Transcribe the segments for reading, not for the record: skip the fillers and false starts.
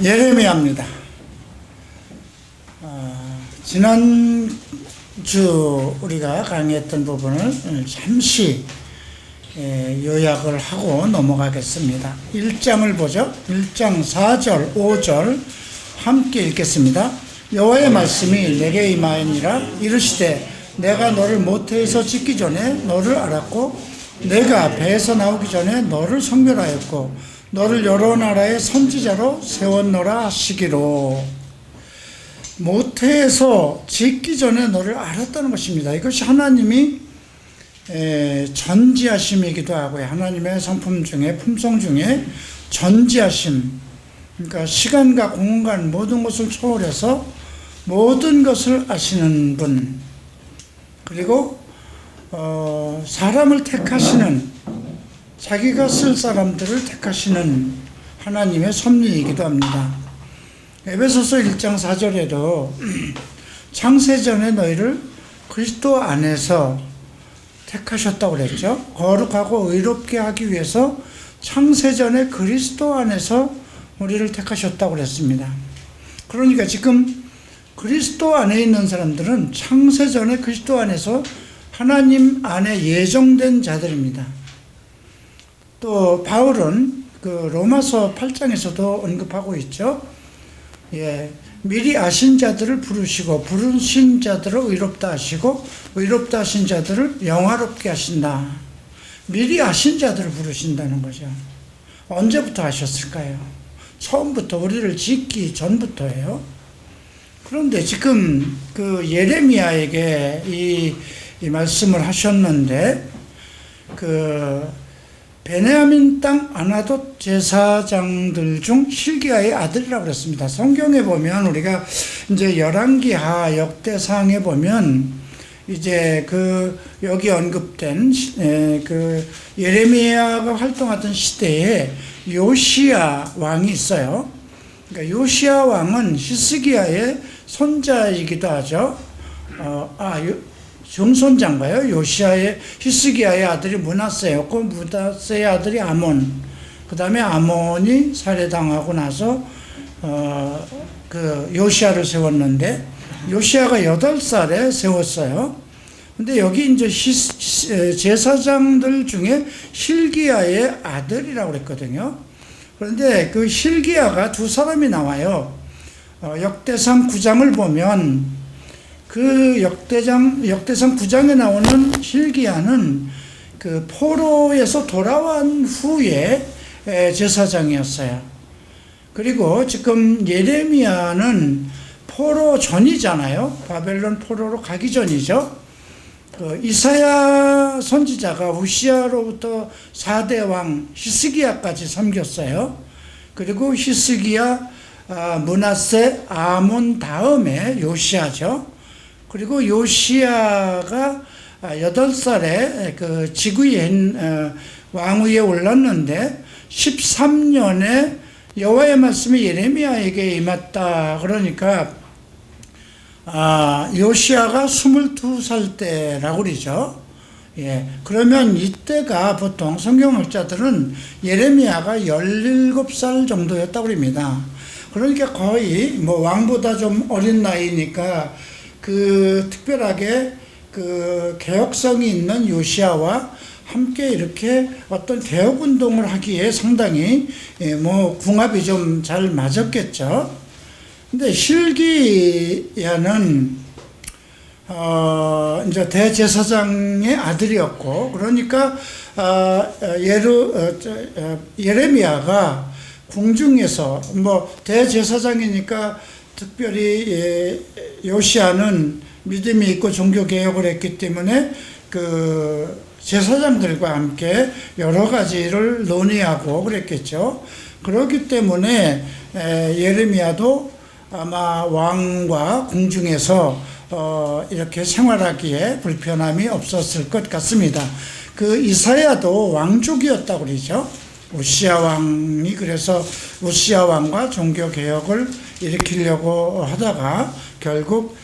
예레미야입니다. 지난주 우리가 강의했던 부분을 잠시 요약을 하고 넘어가겠습니다. 1장을 보죠. 1장 4절, 5절 함께 읽겠습니다. 여호와의 말씀이 내게 임하니라. 이르시되 내가 너를 모태에서 짓기 전에 너를 알았고 내가 배에서 나오기 전에 너를 성별하였고 너를 여러 나라의 선지자로 세웠노라 하시기로. 모태에서 짓기 전에 너를 알았다는 것입니다. 이것이 하나님이 전지하심이기도 하고요. 하나님의 성품 중에, 품성 중에 전지하심, 그러니까 시간과 공간 모든 것을 초월해서 모든 것을 아시는 분, 그리고 사람을 택하시는, 자기가 쓸 사람들을 택하시는 하나님의 섭리이기도 합니다. 에베소서 1장 4절에도 창세전에 너희를 그리스도 안에서 택하셨다고 그랬죠. 거룩하고 의롭게 하기 위해서 창세전에 그리스도 안에서 우리를 택하셨다고 그랬습니다. 그러니까 지금 그리스도 안에 있는 사람들은 창세전에 그리스도 안에서 하나님 안에 예정된 자들입니다. 또 바울은 그 로마서 8장에서도 언급하고 있죠. 미리 아신 자들을 부르시고 부르신 자들을 의롭다 하시고 의롭다 하신 자들을 영화롭게 하신다. 미리 아신 자들을 부르신다는 거죠. 언제부터 하셨을까요? 처음부터, 우리를 짓기 전부터예요. 그런데 지금 그 예레미야에게 이 말씀을 하셨는데, 베냐민 땅 아나돗 제사장들 중 hil기야의 아들이라고 그랬습니다. 성경에 보면 우리가 이제 열왕기하 역대상에 보면 이제 여기 언급된 예레미야가 활동하던 시대에 요시야 왕이 있어요. 그러니까 요시야 왕은 히스기야의 손자이기도 하죠. 정손자인가요? 히스기야의 아들이 므낫세였고, 므낫세의 아들이 아몬, 그 다음에 아몬이 살해당하고 나서 요시야를 세웠는데, 요시야가 8살에 세웠어요. 근데 여기 이제 제사장들 중에 hil기야의 아들이라고 그랬거든요. 그런데 그 hil기야가 두 사람이 나와요. 역대상 9장을 보면 그 역대상 9장에 나오는 hil기야는 그 포로에서 돌아온 후에 제사장이었어요. 그리고 지금 예레미야는 포로 전이잖아요. 바벨론 포로로 가기 전이죠. 이사야 선지자가 우시야로부터 4대 왕 히스기야까지 섬겼어요. 그리고 히스기야, 므낫세, 아몬 다음에 요시야죠. 그리고 요시야가 8살에 그 지구인 왕위에 올랐는데 13년에 여호와의 말씀이 예레미야에게 임했다. 그러니까 요시야가 22살 때라고 그러죠. 그러면 이때가 보통 성경학자들은 예레미야가 17살 정도였다고 합니다. 그러니까 거의 왕보다 좀 어린 나이니까 특별하게 개혁성이 있는 요시야와 함께 이렇게 어떤 개혁 운동을 하기에 상당히 궁합이 좀 잘 맞았겠죠. 근데 hil기야는 이제 대제사장의 아들이었고, 그러니까 예레미야가 궁중에서 대제사장이니까 특별히 요시야는 믿음이 있고 종교개혁을 했기 때문에 제사장들과 함께 여러 가지를 논의하고 그랬겠죠. 그렇기 때문에 예레미야도 아마 왕과 궁중에서 이렇게 생활하기에 불편함이 없었을 것 같습니다. 이사야도 왕족이었다고 그러죠. 우시야 왕이, 그래서 우시야 왕과 종교개혁을 일으키려고 하다가 결국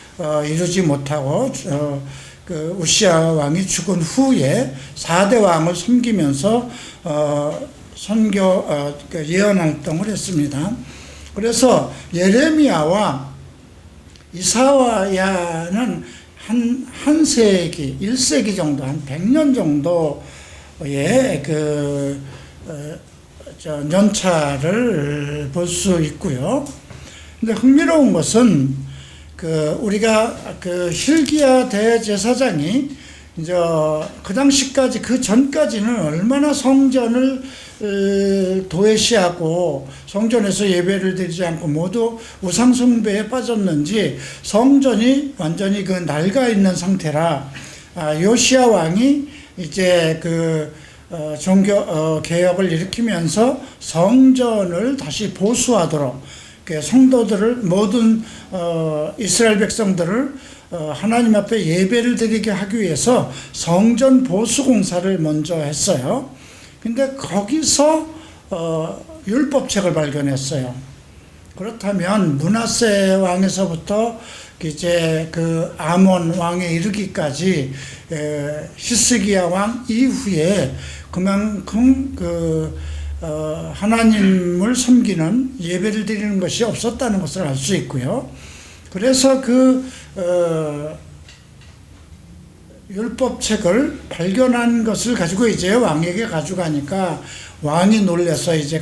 이루지 못하고 우시야 왕이 죽은 후에 4대 왕을 섬기면서 예언 활동을 했습니다. 그래서 예레미야와 이사야는 한 세기, 1세기 정도, 한 100년 정도의 연차를 볼 수 있고요. 근데 흥미로운 것은 우리가 hil기야 대제사장이 이제 그 당시까지, 그 전까지는 얼마나 성전을 도외시하고 성전에서 예배를 드리지 않고 모두 우상숭배에 빠졌는지 성전이 완전히 낡아 있는 상태라, 요시야 왕이 이제 종교 개혁을 일으키면서 성전을 다시 보수하도록, 성도들을, 모든 이스라엘 백성들을 하나님 앞에 예배를 드리게 하기 위해서 성전 보수 공사를 먼저 했어요. 근데 거기서 율법책을 발견했어요. 그렇다면 므낫세 왕에서부터 이제 아몬 왕에 이르기까지 히스기야 왕 이후에 그만큼 하나님을 섬기는, 예배를 드리는 것이 없었다는 것을 알 수 있고요. 그래서 율법책을 발견한 것을 가지고 이제 왕에게 가져가니까 왕이 놀라서 이제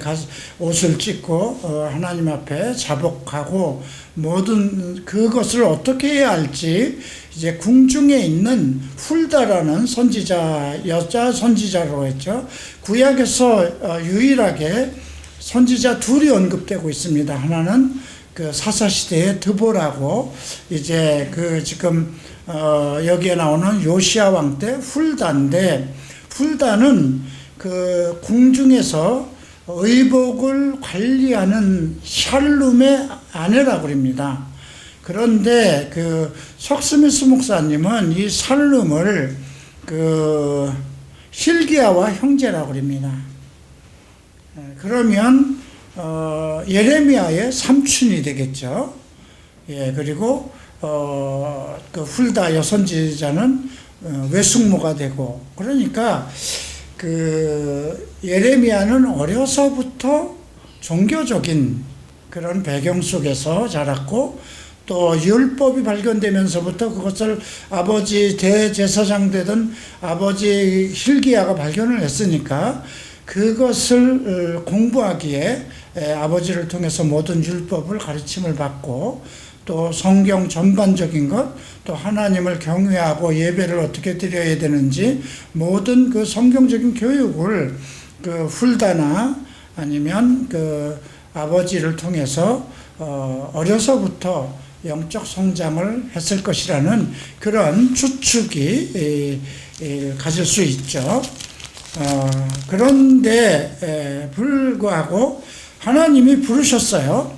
옷을 찢고 하나님 앞에 자복하고, 모든 그것을 어떻게 해야 할지 이제 궁중에 있는 훌다라는 선지자, 여자 선지자로 했죠. 구약에서 유일하게 선지자 둘이 언급되고 있습니다. 하나는 사사시대의 드보라고, 이제 지금 여기에 나오는 요시야 왕 때 훌다인데, 훌다는 궁중에서 의복을 관리하는 샬룸의 아내라고 합니다. 그런데 석스미스 목사님은 이 샬룸을 hil기야와 형제라고 합니다. 그러면 예레미야의 삼촌이 되겠죠. 예, 그리고 훌다 여선지자는 외숙모가 되고, 그러니까 예레미야는 어려서부터 종교적인 그런 배경 속에서 자랐고, 또 율법이 발견되면서부터 그것을 아버지 대제사장 되던 아버지 hil기야가 발견을 했으니까 그것을 공부하기에 아버지를 통해서 모든 율법을 가르침을 받고, 또 성경 전반적인 것, 또 하나님을 경외하고 예배를 어떻게 드려야 되는지 모든 성경적인 교육을 훌다나 아니면 아버지를 통해서 어려서부터 영적 성장을 했을 것이라는 그런 추측이 가질 수 있죠. 그런데 불구하고 하나님이 부르셨어요.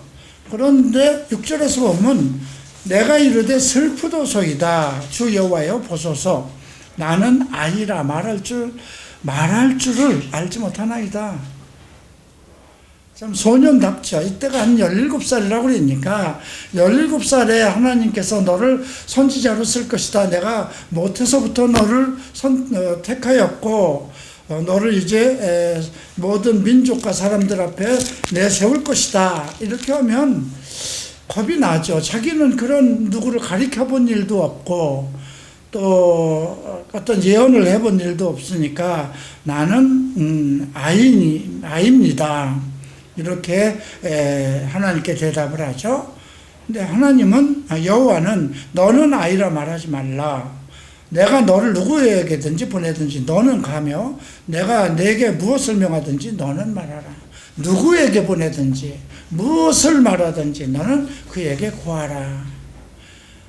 그런데 6절에서 보면 내가 이르되 슬프도소이다 주 여호와여 보소서 나는 아이라 말할 줄을 알지 못하나이다. 참 소년답죠. 이때가 한 17살이라고 그러니까 17살에 하나님께서 너를 선지자로 쓸 것이다. 내가 못해서부터 너를 택하였고 너를 이제 모든 민족과 사람들 앞에 내세울 것이다. 이렇게 하면 겁이 나죠. 자기는 그런 누구를 가리켜 본 일도 없고 또 어떤 예언을 해본 일도 없으니까 나는 아이입니다. 이렇게 하나님께 대답을 하죠. 근데 하나님은, 여호와는 너는 아이라 말하지 말라. 내가 너를 누구에게든지 보내든지 너는 가며 내가 내게 무엇을 명하든지 너는 말하라. 누구에게 보내든지 무엇을 말하든지 너는 그에게 구하라.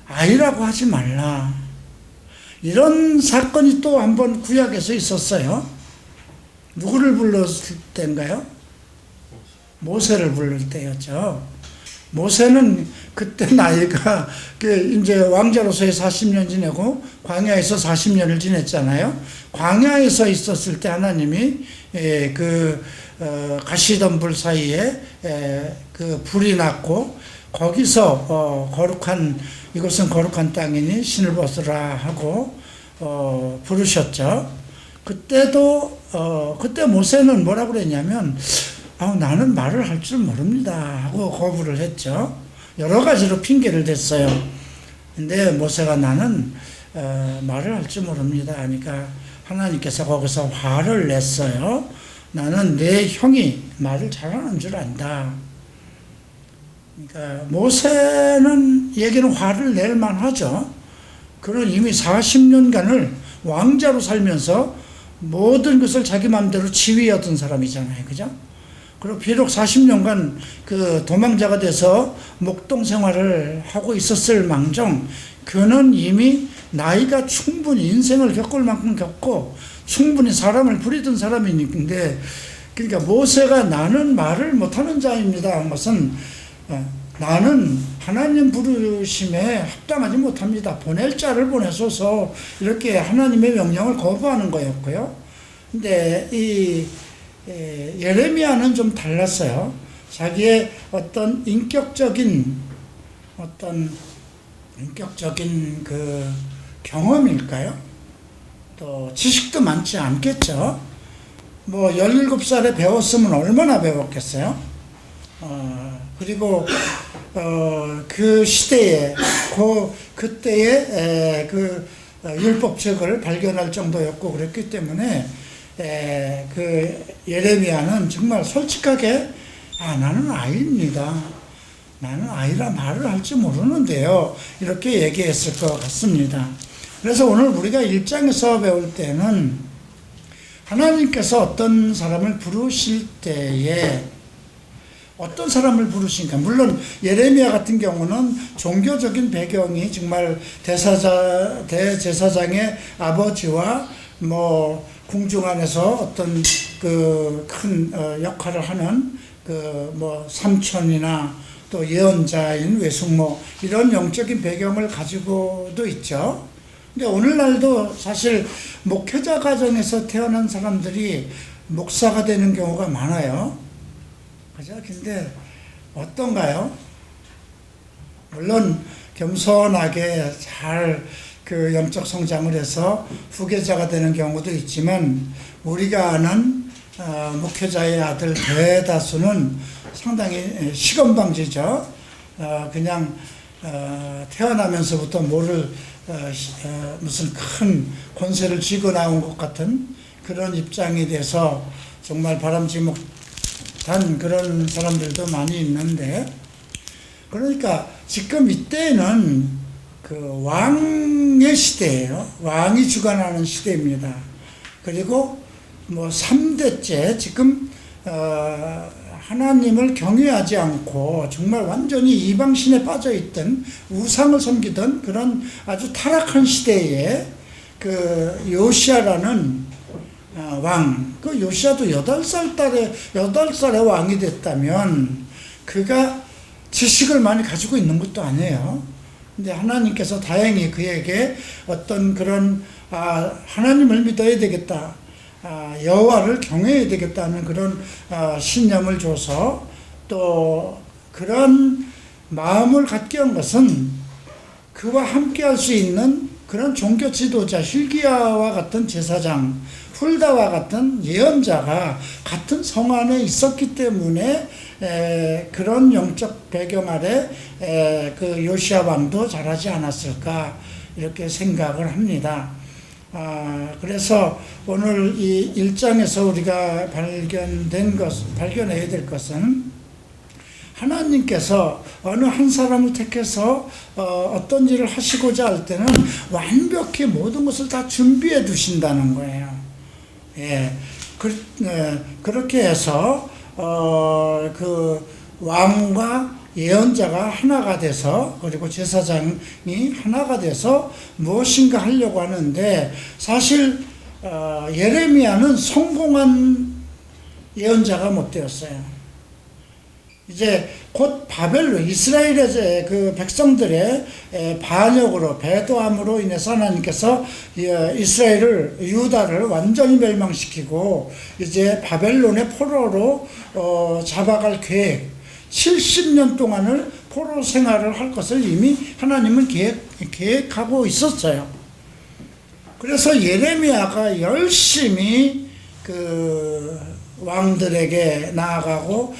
아이라고 하지 말라. 이런 사건이 또 한 번 구약에서 있었어요. 누구를 불렀을 때인가요? 모세를 부를 때였죠. 모세는 그때 나이가 이제 왕자로서의 40년 지내고 광야에서 40년을 지냈잖아요. 광야에서 있었을 때 하나님이 가시던 불 사이에 불이 났고 거기서 이것은 거룩한 땅이니 신을 벗으라 하고 부르셨죠. 그때 모세는 뭐라고 그랬냐면 나는 말을 할 줄 모릅니다 하고 거부를 했죠. 여러 가지로 핑계를 댔어요. 근데 모세가 나는 말을 할 줄 모릅니다 하니까 하나님께서 거기서 화를 냈어요. 나는 내 형이 말을 잘하는 줄 안다. 그러니까 모세는 얘기는 화를 낼 만하죠. 그는 이미 40년간을 왕자로 살면서 모든 것을 자기 마음대로 지휘하던 사람이잖아요. 그죠? 그리고 비록 40년간 그 도망자가 돼서 목동 생활을 하고 있었을 망정, 그는 이미 나이가 충분히 인생을 겪을 만큼 겪고 충분히 사람을 부리던 사람인데, 그러니까 모세가 나는 말을 못하는 자입니다 한 것은 나는 하나님 부르심에 합당하지 못합니다. 보낼 자를 보내소서 이렇게 하나님의 명령을 거부하는 거였고요. 근데 이 예레미야는 좀 달랐어요. 자기의 어떤 인격적인 그 경험일까요? 또 지식도 많지 않겠죠. 뭐 17살에 배웠으면 얼마나 배웠겠어요? 그리고 그 시대에 그때의 그 율법책을 발견할 정도였고 그랬기 때문에 그 예레미야는 정말 솔직하게 나는 아이입니다. 나는 아이라 말을 할 줄 모르는데요. 이렇게 얘기했을 것 같습니다. 그래서 오늘 우리가 1장에서 배울 때는 하나님께서 어떤 사람을 부르실 때에 어떤 사람을 부르신가. 물론 예레미야 같은 경우는 종교적인 배경이 정말 대제사장의 아버지와 뭐 궁중 안에서 어떤 그 큰 역할을 하는 그 뭐 삼촌이나 또 예언자인 외숙모 이런 영적인 배경을 가지고도 있죠. 근데 오늘날도 사실 목회자 가정에서 태어난 사람들이 목사가 되는 경우가 많아요. 그죠? 근데 어떤가요? 물론 겸손하게 잘 그 영적 성장을 해서 후계자가 되는 경우도 있지만 우리가 아는 목회자의 아들 대다수는 상당히 시건방지죠. 그냥 태어나면서부터 무슨 큰 권세를 쥐고 나온 것 같은 그런 입장이 돼서 정말 바람직한 그런 사람들도 많이 있는데, 그러니까 지금 이때는 그 왕의 시대예요. 왕이 주관하는 시대입니다. 그리고 뭐 3대째 지금 하나님을 경외하지 않고 정말 완전히 이방신에 빠져있던 우상을 섬기던 그런 아주 타락한 시대에 그 요시야라는 왕, 그 요시야도 8살에 왕이 됐다면 그가 지식을 많이 가지고 있는 것도 아니에요. 근데 하나님께서 다행히 그에게 어떤 그런 하나님을 믿어야 되겠다, 여호와를 경외해야 되겠다는 그런 신념을 줘서 또 그런 마음을 갖게 한 것은 그와 함께 할 수 있는 그런 종교 지도자 hil기야와 같은 제사장, 훌다와 같은 예언자가 같은 성 안에 있었기 때문에 그런 영적 배경 아래 그 요시야 왕도 잘하지 않았을까 이렇게 생각을 합니다. 그래서 오늘 이 1장에서 우리가 발견해야 될 것은 하나님께서 어느 한 사람을 택해서 어떤 일을 하시고자 할 때는 완벽히 모든 것을 다 준비해 두신다는 거예요. 그렇게 해서 그 왕과 예언자가 하나가 돼서, 그리고 제사장이 하나가 돼서 무엇인가 하려고 하는데, 사실 예레미야는 성공한 예언자가 못 되었어요. 이제 곧 바벨론, 이스라엘의 그 백성들의 반역으로, 배도함으로 인해서 하나님께서 이스라엘을, 유다를 완전히 멸망시키고 이제 바벨론의 포로로 잡아갈 계획, 70년 동안을 포로 생활을 할 것을 이미 하나님은 계획하고 있었어요. 그래서 예레미야가 열심히 그 왕들에게 나아가고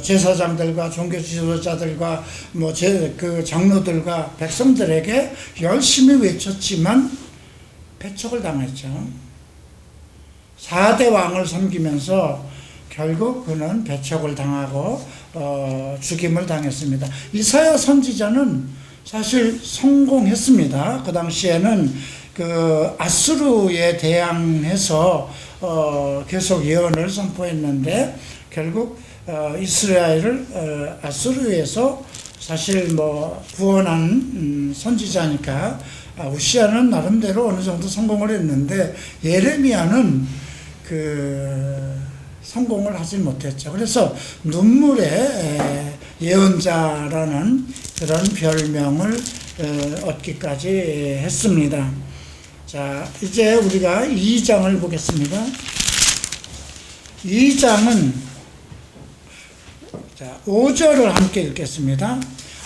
제사장들과 종교 지도자들과 그 장로들과 백성들에게 열심히 외쳤지만 배척을 당했죠. 4대 왕을 섬기면서 결국 그는 배척을 당하고 죽임을 당했습니다. 이사야 선지자는 사실 성공했습니다. 그 당시에는 그 아수르에 대항해서 계속 예언을 선포했는데 결국 이스라엘을 아수르에서 사실 구원한 선지자니까 우시아는 나름대로 어느 정도 성공을 했는데 예레미야는 성공을 하지 못했죠. 그래서 눈물의 예언자라는 그런 별명을 얻기까지 했습니다. 자, 이제 우리가 2장을 보겠습니다. 2장은 5절을 함께 읽겠습니다.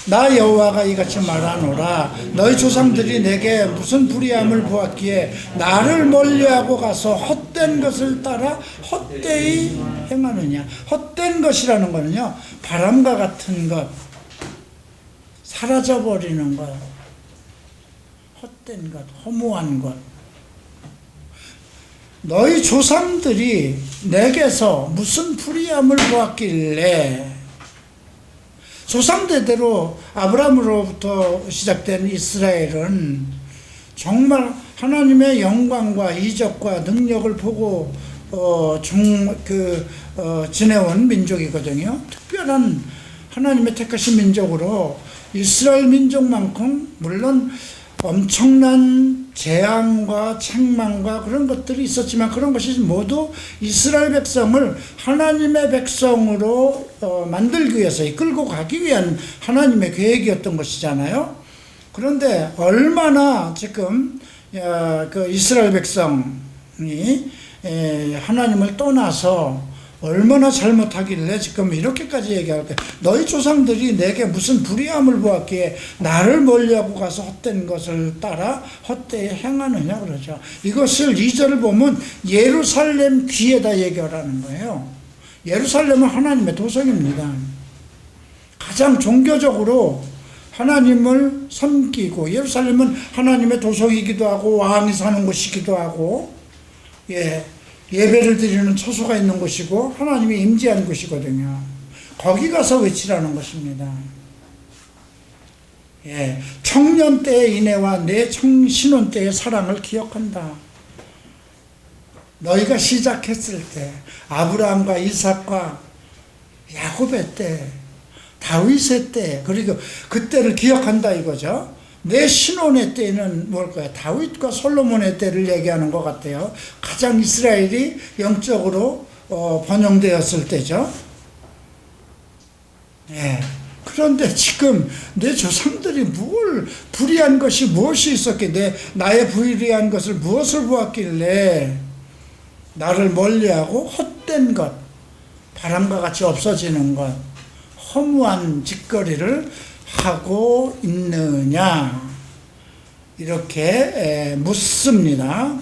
나 여호와가 이같이 말하노라. 너희 조상들이 내게 무슨 불의함을 보았기에 나를 멀리하고 가서 헛된 것을 따라 헛되이 행하느냐. 헛된 것이라는 거는요, 바람과 같은 것, 사라져버리는 것, 헛된 것, 허무한 것. 너희 조상들이 내게서 무슨 불의함을 보았길래, 조상대대로 아브라함으로부터 시작된 이스라엘은 정말 하나님의 영광과 이적과 능력을 보고 지내온 민족이거든요. 특별한 하나님의 택하신 민족으로 이스라엘 민족만큼 물론 엄청난 재앙과 책망과 그런 것들이 있었지만 그런 것이 모두 이스라엘 백성을 하나님의 백성으로 만들기 위해서 이끌고 가기 위한 하나님의 계획이었던 것이잖아요. 그런데 얼마나 지금 그 이스라엘 백성이 하나님을 떠나서 얼마나 잘못하길래 지금 이렇게까지 얘기할 때 너희 조상들이 내게 무슨 불의함을 보았기에 나를 멀리하고 가서 헛된 것을 따라 헛되이 행하느냐 그러죠. 이것을 2절을 보면 예루살렘 귀에다 얘기하라는 거예요. 예루살렘은 하나님의 도성입니다. 가장 종교적으로 하나님을 섬기고, 예루살렘은 하나님의 도성이기도 하고 왕이 사는 곳이기도 하고, 예배를 드리는 처소가 있는 곳이고 하나님이 임재한 곳이거든요. 거기 가서 외치라는 것입니다. 청년 때의 인애와 내 신혼 때의 사랑을 기억한다. 너희가 시작했을 때 아브라함과 이삭과 야곱의 때, 다윗의 때, 그리고 그때를 기억한다 이거죠. 내 신혼의 때는 뭘까요? 다윗과 솔로몬의 때를 얘기하는 것 같아요. 가장 이스라엘이 영적으로 번영되었을 때죠. 그런데 지금 내 조상들이 불의한 것이 무엇이 있었기에 나의 불의한 것을 무엇을 보았길래 나를 멀리하고 헛된 것, 바람과 같이 없어지는 것, 허무한 짓거리를 하고 있느냐 이렇게 묻습니다.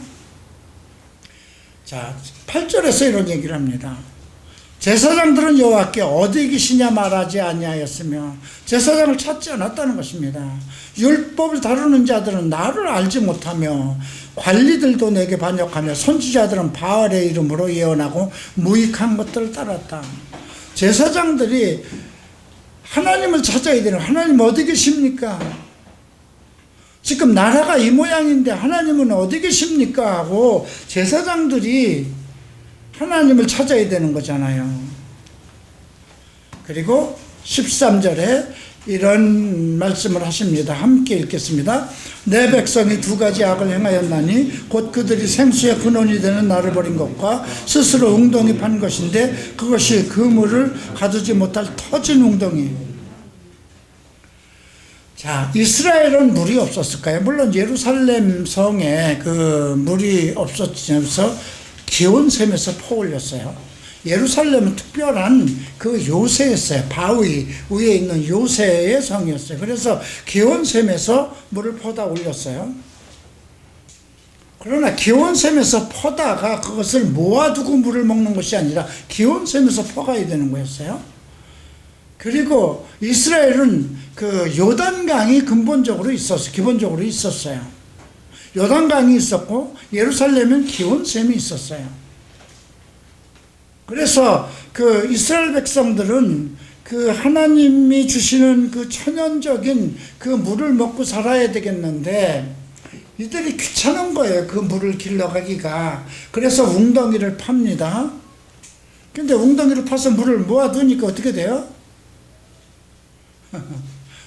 자, 8절에서 이런 얘기를 합니다. 제사장들은 여호와께 어디 계시냐 말하지 아니하였으며 제사장을 찾지 않았다는 것입니다. 율법을 다루는 자들은 나를 알지 못하며 관리들도 내게 반역하며 선지자들은 바알의 이름으로 예언하고 무익한 것들을 따랐다. 제사장들이 하나님을 찾아야 되는, 하나님 어디 계십니까? 지금 나라가 이 모양인데 하나님은 어디 계십니까? 하고 제사장들이 하나님을 찾아야 되는 거잖아요. 그리고 13절에 이런 말씀을 하십니다. 함께 읽겠습니다. 내 백성이 두 가지 악을 행하였나니 곧 그들이 생수의 근원이 되는 나를 버린 것과 스스로 웅덩이 판 것인데 그것이 그물을 가두지 못할 터진 웅덩이. 자, 이스라엘은 물이 없었을까요? 물론 예루살렘 성에 그 물이 없었으면서 기온샘에서 퍼올렸어요. 예루살렘은 특별한 그 요새였어요. 바위 위에 있는 요새의 성이었어요. 그래서 기온샘에서 물을 퍼다 올렸어요. 그러나 기온샘에서 퍼다가 그것을 모아두고 물을 먹는 것이 아니라 기온샘에서 퍼가야 되는 거였어요. 그리고 이스라엘은 그 요단강이 기본적으로 있었어요. 요단강이 있었고 예루살렘은 기온샘이 있었어요. 그래서 그 이스라엘 백성들은 그 하나님이 주시는 그 천연적인 그 물을 먹고 살아야 되겠는데 이들이 귀찮은 거예요. 그 물을 길러가기가. 그래서 웅덩이를 팝니다. 근데 웅덩이를 파서 물을 모아두니까 어떻게 돼요?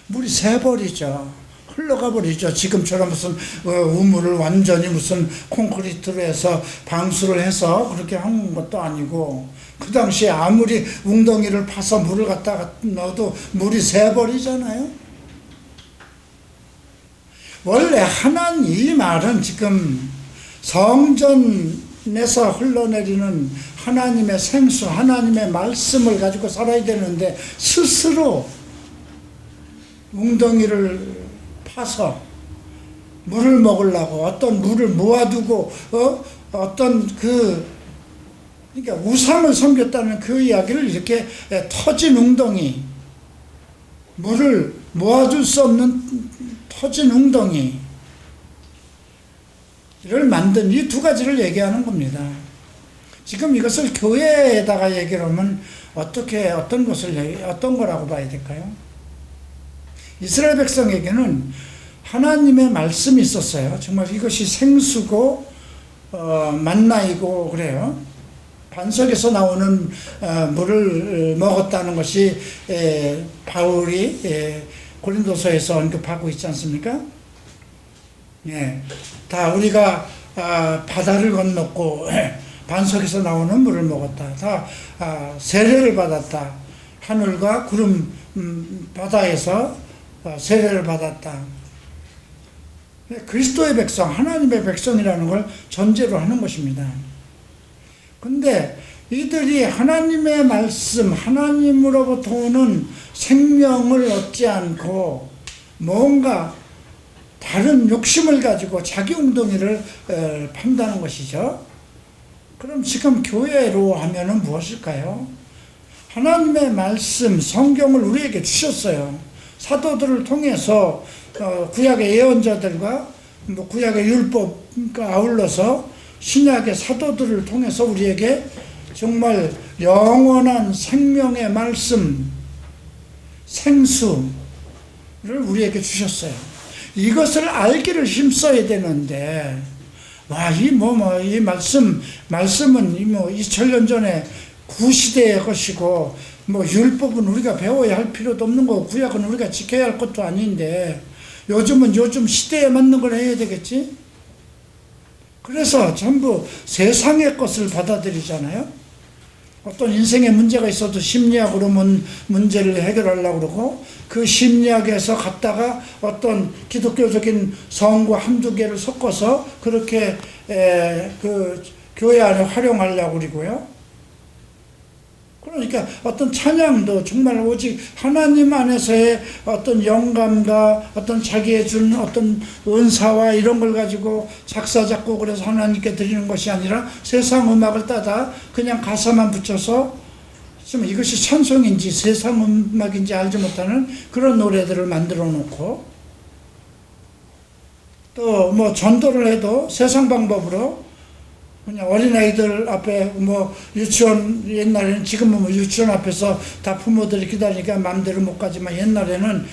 물이 새버리죠. 흘러가 버리죠. 지금처럼 무슨 우물을 완전히 무슨 콘크리트로 해서 방수를 해서 그렇게 한 것도 아니고, 그 당시에 아무리 웅덩이를 파서 물을 갖다가 넣어도 물이 새버리잖아요. 원래 이 말은 지금 성전에서 흘러내리는 하나님의 생수, 하나님의 말씀을 가지고 살아야 되는데 스스로 웅덩이를 파서 물을 먹으려고 어떤 물을 모아두고 그러니까 우상을 섬겼다는 그 이야기를 이렇게 터진 웅덩이, 물을 모아줄 수 없는 터진 웅덩이를 만든 이 두 가지를 얘기하는 겁니다. 지금 이것을 교회에다가 얘기를 하면 어떤 거라고 봐야 될까요? 이스라엘 백성에게는 하나님의 말씀이 있었어요. 정말 이것이 생수고 만나이고 그래요. 반석에서 나오는 물을 먹었다는 것이 바울이 고린도서에서 언급하고 있지 않습니까? 예, 다 우리가 바다를 건넜고 반석에서 나오는 물을 먹었다. 다 세례를 받았다. 하늘과 구름 바다에서 세례를 받았다. 그리스도의 백성, 하나님의 백성이라는 걸 전제로 하는 것입니다. 근데 이들이 하나님의 말씀, 하나님으로부터 오는 생명을 얻지 않고 뭔가 다른 욕심을 가지고 자기 웅덩이를 판다는 것이죠. 그럼 지금 교회로 하면은 무엇일까요? 하나님의 말씀, 성경을 우리에게 주셨어요. 사도들을 통해서 구약의 예언자들과 구약의 율법과 아울러서 신약의 사도들을 통해서 우리에게 정말 영원한 생명의 말씀, 생수를 우리에게 주셨어요. 이것을 알기를 힘써야 되는데, 이 말씀은 2000년 전에 구시대의 것이고, 율법은 우리가 배워야 할 필요도 없는 거고, 구약은 우리가 지켜야 할 것도 아닌데, 요즘은 요즘 시대에 맞는 걸 해야 되겠지? 그래서 전부 세상의 것을 받아들이잖아요. 어떤 인생에 문제가 있어도 심리학으로 문제를 해결하려고 그러고, 그 심리학에서 갖다가 어떤 기독교적인 성과 한두 개를 섞어서 그렇게 그 교회 안에 활용하려고 그러고요. 그러니까 어떤 찬양도 정말 오직 하나님 안에서의 어떤 영감과 어떤 자기의 준 어떤 은사와 이런 걸 가지고 작사 작곡을 해서 하나님께 드리는 것이 아니라 세상 음악을 따다 그냥 가사만 붙여서 이것이 찬송인지 세상 음악인지 알지 못하는 그런 노래들을 만들어 놓고, 또 전도를 해도 세상 방법으로 그냥 어린아이들 앞에 유치원, 옛날에는 지금은 유치원 앞에서 다 부모들이 기다리니까 마음대로 못 가지만, 옛날에는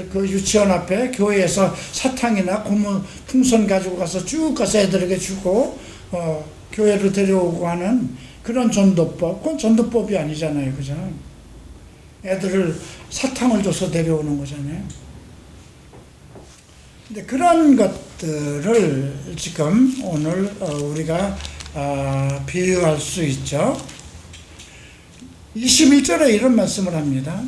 그 유치원 앞에 교회에서 사탕이나 고무 풍선 가지고 가서 쭉 가서 애들에게 주고 교회로 데려오고 하는 그런 전도법. 그건 전도법이 아니잖아요. 그죠? 애들을 사탕을 줘서 데려오는 거잖아요. 근데 그런 것들을 지금 오늘 우리가 비유할 수 있죠. 21절에 이런 말씀을 합니다.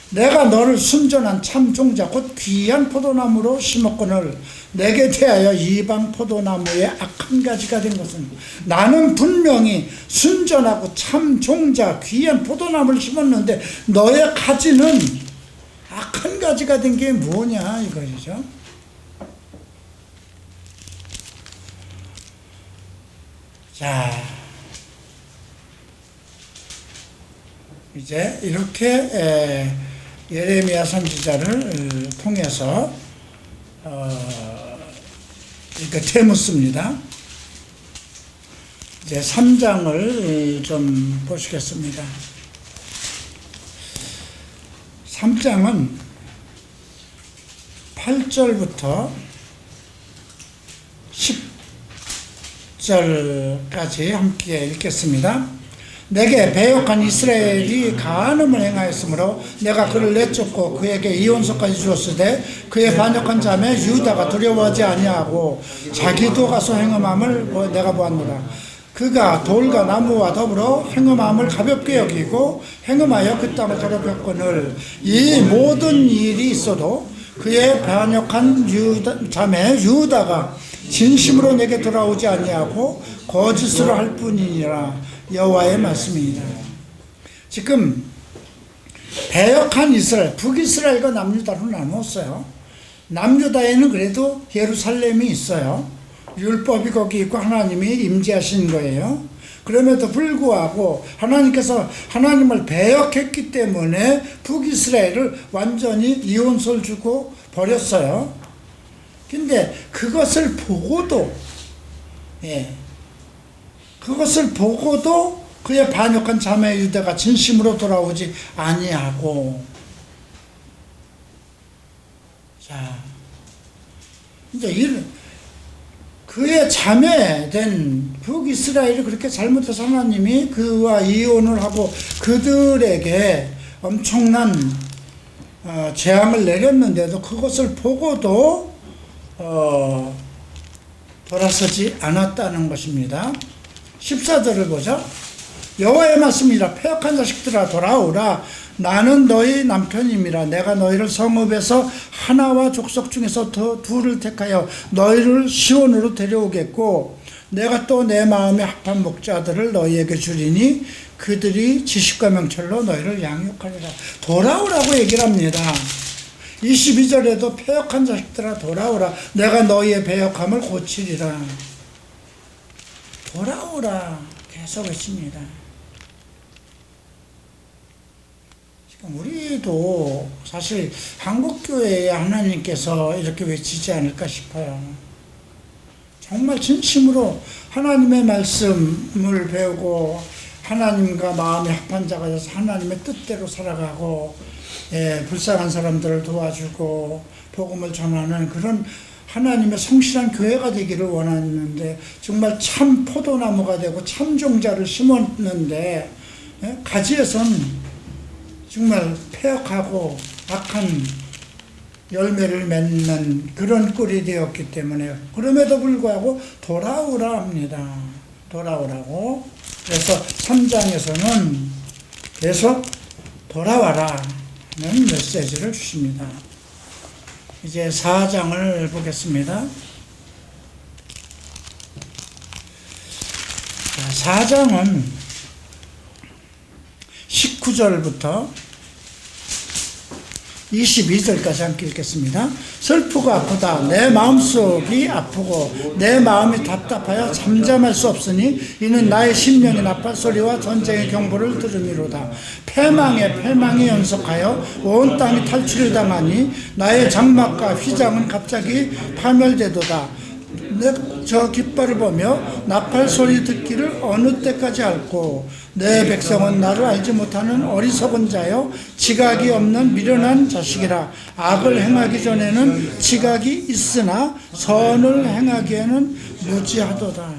내가 너를 순전한 참 종자 곧 귀한 포도나무로 심었거늘 내게 대하여 이방 포도나무의 악한 가지가 된 것은, 나는 분명히 순전하고 참 종자 귀한 포도나무를 심었는데 너의 가지는 악한 가지가 된 게 뭐냐 이거죠. 자, 이제 이렇게 예레미야 선지자를 통해서 이렇게 되묻습니다. 이제 3장을 좀 보시겠습니다. 3장은 8절부터 10절까지 함께 읽겠습니다. 내게 배역한 이스라엘이 가늠을 행하였으므로 내가 그를 내쫓고 그에게 이혼서까지 주었으되 그의 반역한 자매 유다가 두려워하지 아니하고 자기도 가서 행음함을 내가 보았노라. 그가 돌과 나무와 더불어 행음함을 가볍게 여기고 행음하여 그 땅을 더럽혔거늘 이 모든 일이 있어도 그의 반역한 자매 유다가 진심으로 내게 돌아오지 아니하고 거짓으로 할 뿐이니라. 여호와의 말씀입니다. 지금 배역한 이스라엘, 북이스라엘과 남유다로 나누었어요. 남유다에는 그래도 예루살렘이 있어요. 율법이 거기 있고 하나님이 임재하신 거예요. 그럼에도 불구하고 하나님께서 하나님을 배역했기 때문에 북이스라엘을 완전히 이혼서를 주고 버렸어요. 근데 그것을 보고도 그의 반역한 자매 유다가 진심으로 돌아오지 아니하고, 자, 이제 그의 자매된 북이스라엘이 그렇게 잘못해서 하나님이 그와 이혼을 하고 그들에게 엄청난 재앙을 내렸는데도 그것을 보고도 돌아서지 않았다는 것입니다. 14절을 보죠. 여호와의 말씀이라. 패역한 자식들아 돌아오라. 나는 너희 남편임이라. 내가 너희를 성읍에서 하나와 족속 중에서 둘을 택하여 너희를 시온으로 데려오겠고 내가 또 내 마음에 합한 목자들을 너희에게 주리니 그들이 지식과 명철로 너희를 양육하리라. 돌아오라고 얘기를 합니다. 22절에도 패역한 자식들아 돌아오라. 내가 너희의 배역함을 고치리라. 돌아오라 계속 외칩니다. 지금 우리도 사실 한국교회에 하나님께서 이렇게 외치지 않을까 싶어요. 정말 진심으로 하나님의 말씀을 배우고 하나님과 마음이 합한 자가 돼서 하나님의 뜻대로 살아가고 불쌍한 사람들을 도와주고 복음을 전하는 그런 하나님의 성실한 교회가 되기를 원하는데 정말 참 포도나무가 되고 참 종자를 심었는데 가지에선 정말 폐역하고 악한 열매를 맺는 그런 꼴이 되었기 때문에 그럼에도 불구하고 돌아오라 합니다. 돌아오라고. 그래서 3장에서는 계속 돌아와라는 메시지를 주십니다. 이제 4장을 보겠습니다. 4장은 19절부터 22절까지 함께 읽겠습니다. 슬프고 아프다. 내 마음속이 아프고 내 마음이 답답하여 잠잠할 수 없으니 이는 나의 심령이 나팔소리와 전쟁의 경보를 들음이로다. 패망에 연속하여 온 땅이 탈출을 당하니 나의 장막과 휘장은 갑자기 파멸되도다. 저 깃발을 보며 나팔 소리 듣기를 어느 때까지 앓고 내 백성은 나를 알지 못하는 어리석은 자여 지각이 없는 미련한 자식이라. 악을 행하기 전에는 지각이 있으나 선을 행하기에는 무지하도다.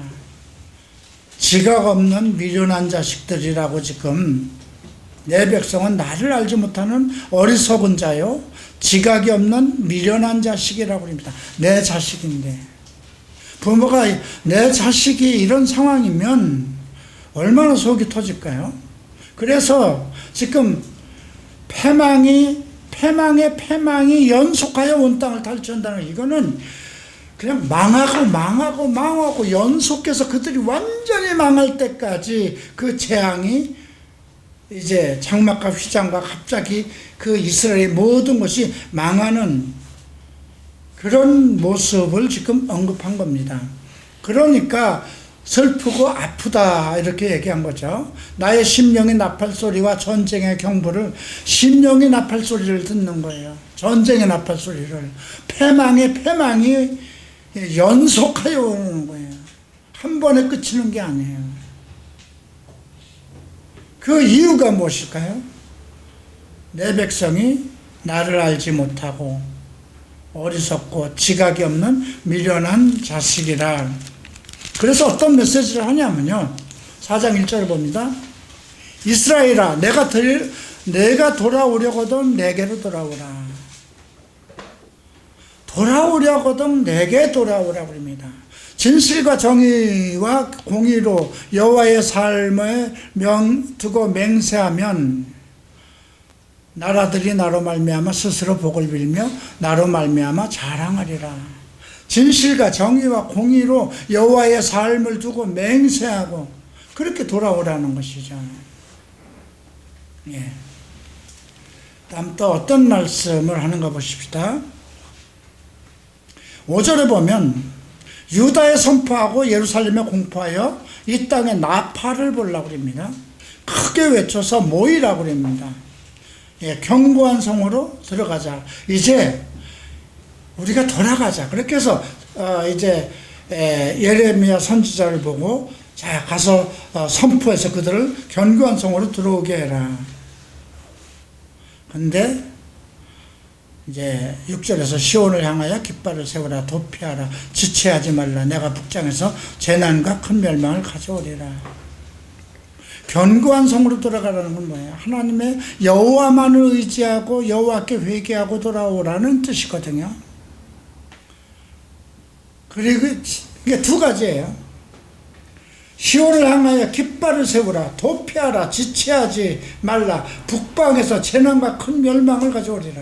지각 없는 미련한 자식들이라고 지금 내 백성은 나를 알지 못하는 어리석은 자요 지각이 없는 미련한 자식이라고 합니다. 내 자식인데 부모가 내 자식이 이런 상황이면 얼마나 속이 터질까요? 그래서 지금 패망에 패망이 연속하여 온 땅을 탈취한다는 이거는 그냥 망하고 연속해서 그들이 완전히 망할 때까지 그 재앙이 이제 장막과 휘장과 갑자기 그 이스라엘의 모든 것이 망하는 그런 모습을 지금 언급한 겁니다. 그러니까 슬프고 아프다 이렇게 얘기한 거죠. 나의 심령이 나팔 소리와 전쟁의 경보를, 심령이 나팔 소리를 듣는 거예요. 전쟁의 나팔 소리를. 패망이 연속하여 오는 거예요. 한 번에 끝이는 게 아니에요. 그 이유가 무엇일까요? 내 백성이 나를 알지 못하고 어리석고 지각이 없는 미련한 자식이라. 그래서 어떤 메시지를 하냐면요, 4장 1절을 봅니다. 이스라엘아, 내가 돌아오려거든 내게로 돌아오라. 돌아오려거든 내게 돌아오라 그럽니다. 진실과 정의와 공의로 여호와의 삶을 두고 맹세하면 나라들이 나로 말미암아 스스로 복을 빌며 나로 말미암아 자랑하리라. 진실과 정의와 공의로 여호와의 삶을 두고 맹세하고 그렇게 돌아오라는 것이죠. 예. 다음 또 어떤 말씀을 하는가 보십시다. 5절에 보면 유다에 선포하고 예루살렘에 공포하여 이 땅에 나팔을 보려고 합니다. 크게 외쳐서 모이라고 합니다. 예, 견고한 성으로 들어가자. 이제 우리가 돌아가자. 그렇게 해서 이제 예레미야 선지자를 보고 자 가서 선포해서 그들을 견고한 성으로 들어오게 해라. 근데 이제 6절에서 시온을 향하여 깃발을 세우라. 도피하라. 지체하지 말라. 내가 북장에서 재난과 큰 멸망을 가져오리라. 견고한 성으로 돌아가라는 건 뭐예요? 하나님의 여호와만을 의지하고 여호와께 회개하고 돌아오라는 뜻이거든요. 그리고 이게 두 가지예요. 시온을 향하여 깃발을 세우라. 도피하라. 지체하지 말라. 북방에서 재난과 큰 멸망을 가져오리라.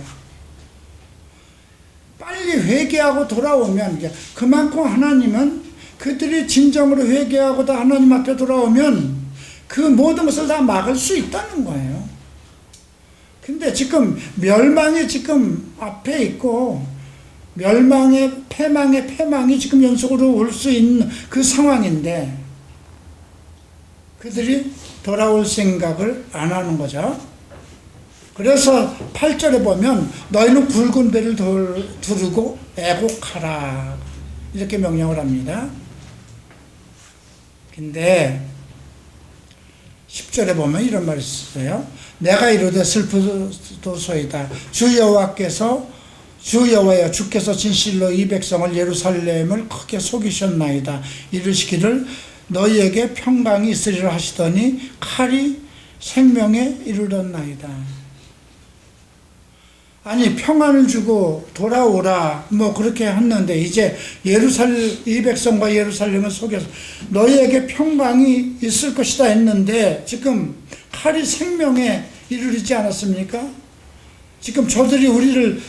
빨리 회개하고 돌아오면 그만큼 하나님은 그들이 진정으로 회개하고 다 하나님 앞에 돌아오면 그 모든 것을 다 막을 수 있다는 거예요. 근데 지금 멸망이 지금 앞에 있고 패망이 지금 연속으로 올 수 있는 그 상황인데 그들이 돌아올 생각을 안 하는 거죠. 그래서 8절에 보면 너희는 굵은 배를 두르고 애곡하라 이렇게 명령을 합니다. 근데 10절에 보면 이런 말이 있어요. 내가 이르되 슬프도소이다. 주 여호와여 주께서 진실로 이 백성을 예루살렘을 크게 속이셨나이다. 이르시기를 너희에게 평강이 있으리라 하시더니 칼이 생명에 이르렀나이다. 아니 평안을 주고 돌아오라 뭐 그렇게 했는데 이제 이 백성과 예루살렘을 속여서 너희에게 평강이 있을 것이다 했는데 지금 칼이 생명에 이르르지 않았습니까? 지금 저들이 우리를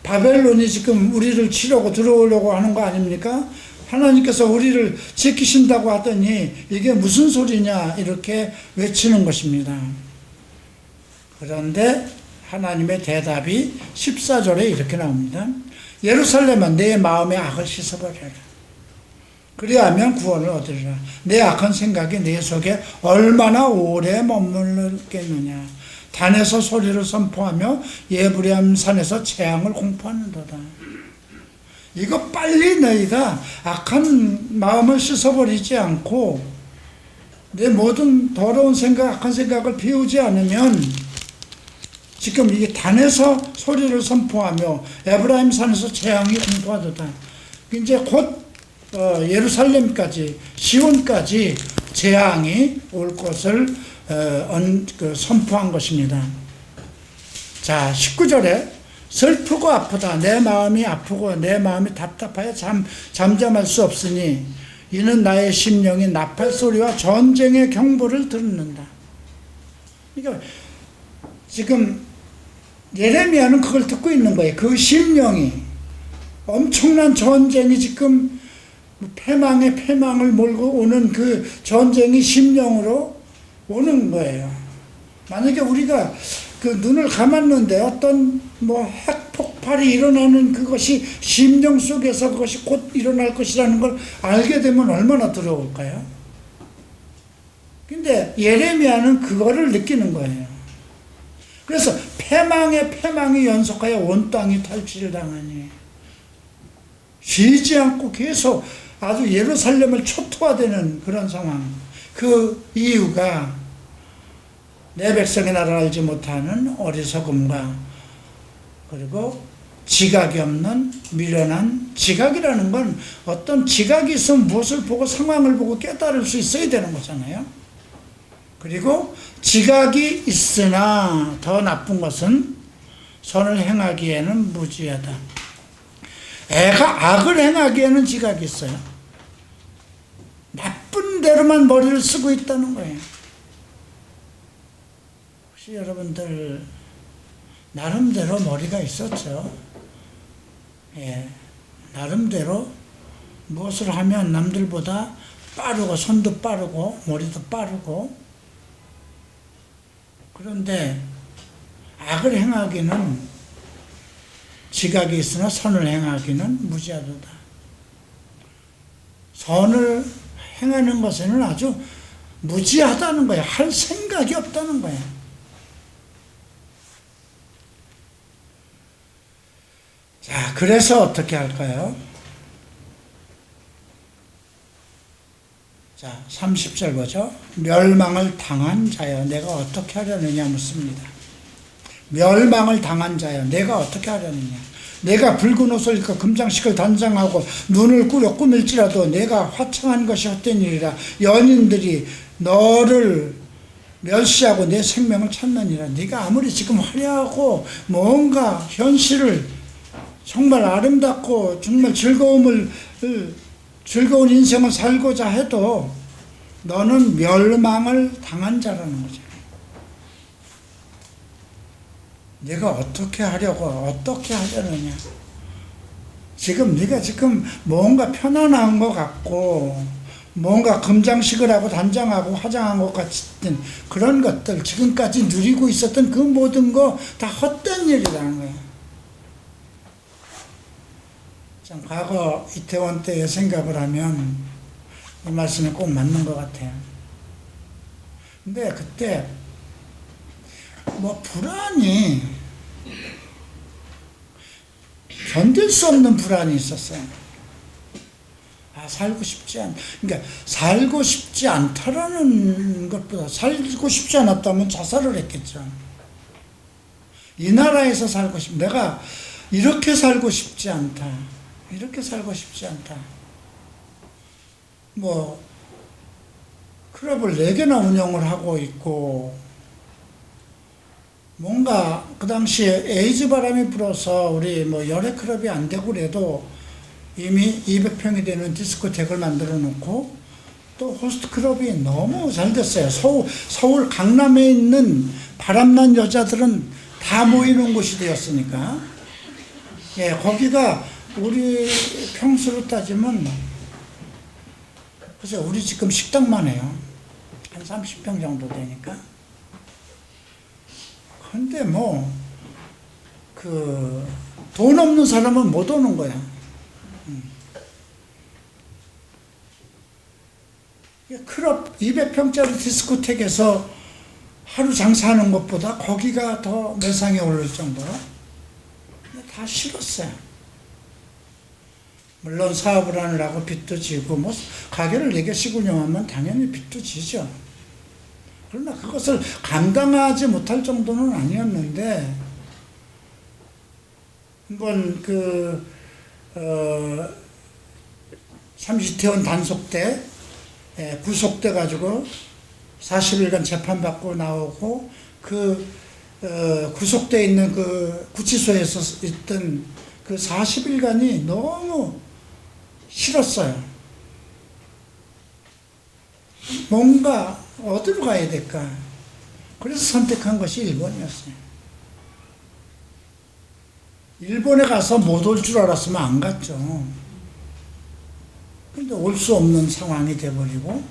바벨론이 지금 우리를 치려고 들어오려고 하는 거 아닙니까? 하나님께서 우리를 지키신다고 하더니 이게 무슨 소리냐 이렇게 외치는 것입니다. 그런데 하나님의 대답이 14절에 이렇게 나옵니다. 예루살렘아 내 마음의 악을 씻어버려라. 그리하면 구원을 얻으리라. 내 악한 생각이 내 속에 얼마나 오래 머물겠느냐. 단에서 소리를 선포하며 예브레함 산에서 재앙을 공포하는도다. 이거 빨리 너희가 악한 마음을 씻어버리지 않고 내 모든 더러운 생각, 악한 생각을 비우지 않으면 지금 이게 단에서 소리를 선포하며 에브라임 산에서 재앙이 공포하도다. 이제 곧 예루살렘까지 시온까지 재앙이 올 것을 선포한 것입니다. 자 19절에 슬프고 아프다. 내 마음이 아프고 내 마음이 답답하여 잠잠할 수 없으니 이는 나의 심령이 나팔 소리와 전쟁의 경보를 듣는다. 그러니까 지금 예레미야는 그걸 듣고 있는 거예요. 그 심령이 엄청난 전쟁이 지금 패망을 몰고 오는 그 전쟁이 심령으로 오는 거예요. 만약에 우리가 그 눈을 감았는데 어떤 뭐 핵폭발이 일어나는 그것이 심령 속에서 그것이 곧 일어날 것이라는 걸 알게 되면 얼마나 두려울까요? 근데 예레미야는 그거를 느끼는 거예요. 그래서 패망에 패망이 연속하여 온 땅이 탈취를 당하니 쉬지 않고 계속 아주 예루살렘을 초토화되는 그런 상황. 그 이유가 내 백성의 나라를 알지 못하는 어리석음과 그리고 지각이 없는 미련한 지각이라는 건 어떤 지각이 있으면 무엇을 보고 상황을 보고 깨달을 수 있어야 되는 거잖아요. 그리고 지각이 있으나 더 나쁜 것은 선을 행하기에는 무지하다. 애가 악을 행하기에는 지각이 있어요. 나쁜 대로만 머리를 쓰고 있다는 거예요. 혹시 여러분들 나름대로 머리가 있었죠? 예, 나름대로 무엇을 하면 남들보다 빠르고 손도 빠르고 머리도 빠르고, 그런데 악을 행하기는 지각이 있으나 선을 행하기는 무지하도다. 선을 행하는 것에는 아주 무지하다는 거예요. 할 생각이 없다는 거예요. 자, 그래서 어떻게 할까요? 자, 30절 보죠. 멸망을 당한 자여 내가 어떻게 하려느냐 묻습니다. 멸망을 당한 자여 내가 어떻게 하려느냐. 내가 붉은 옷을 입고 금장식을 단장하고 눈을 꾸려 꾸밀지라도 내가 화창한 것이 헛된 일이라. 연인들이 너를 멸시하고 내 생명을 찾느니라. 네가 아무리 지금 화려하고 뭔가 현실을 정말 아름답고 정말 즐거운 인생을 살고자 해도 너는 멸망을 당한 자라는 거잖아요. 네가 어떻게 하려고 어떻게 하려느냐. 지금 네가 지금 뭔가 편안한 것 같고 뭔가 금장식을 하고 단장하고 화장한 것 같은 그런 것들, 지금까지 누리고 있었던 그 모든 거 다 헛된 일이라는 거예요. 참 과거 이태원 때의 생각을 하면 이 말씀이 꼭 맞는 것 같아요. 근데 그때 뭐 불안이, 견딜 수 없는 불안이 있었어요. 살고 싶지 그러니까 살고 싶지 않다라는 것보다 살고 싶지 않았다면 자살을 했겠죠. 이 나라에서 살고 내가 이렇게 살고 싶지 않다. 이렇게 살고 싶지 않다. 뭐 클럽을 4개나 운영을 하고 있고, 뭔가 그 당시에 에이즈 바람이 불어서 우리 뭐 열애 클럽이 안 되고 그래도 이미 200평이 되는 디스코텍을 만들어 놓고, 또 호스트 클럽이 너무 잘 됐어요. 서울 강남에 있는 바람난 여자들은 다 모이는 곳이 되었으니까. 예, 거기가 우리 평수로 따지면, 그래서 우리 지금 식당만 해요. 한 30평 정도 되니까. 근데 뭐, 돈 없는 사람은 못 오는 거야. 클럽 200평짜리 디스코텍에서 하루 장사하는 것보다 거기가 더 매상에 오를 정도로 다 싫었어요. 물론 사업을 하느라고 빚도 지고, 뭐 가게를 4개씩 운영하면 당연히 빚도 지죠. 그러나 그것을 감당하지 못할 정도는 아니었는데, 한번 이태원 단속 때 구속돼 가지고 40일간 재판받고 나오고, 구속돼 있는 그 구치소에서 있던 그 40일간이 너무 싫었어요. 뭔가 어디로 가야 될까? 그래서 선택한 것이 일본이었어요. 일본에 가서 못 올 줄 알았으면 안 갔죠. 근데 올 수 없는 상황이 돼버리고,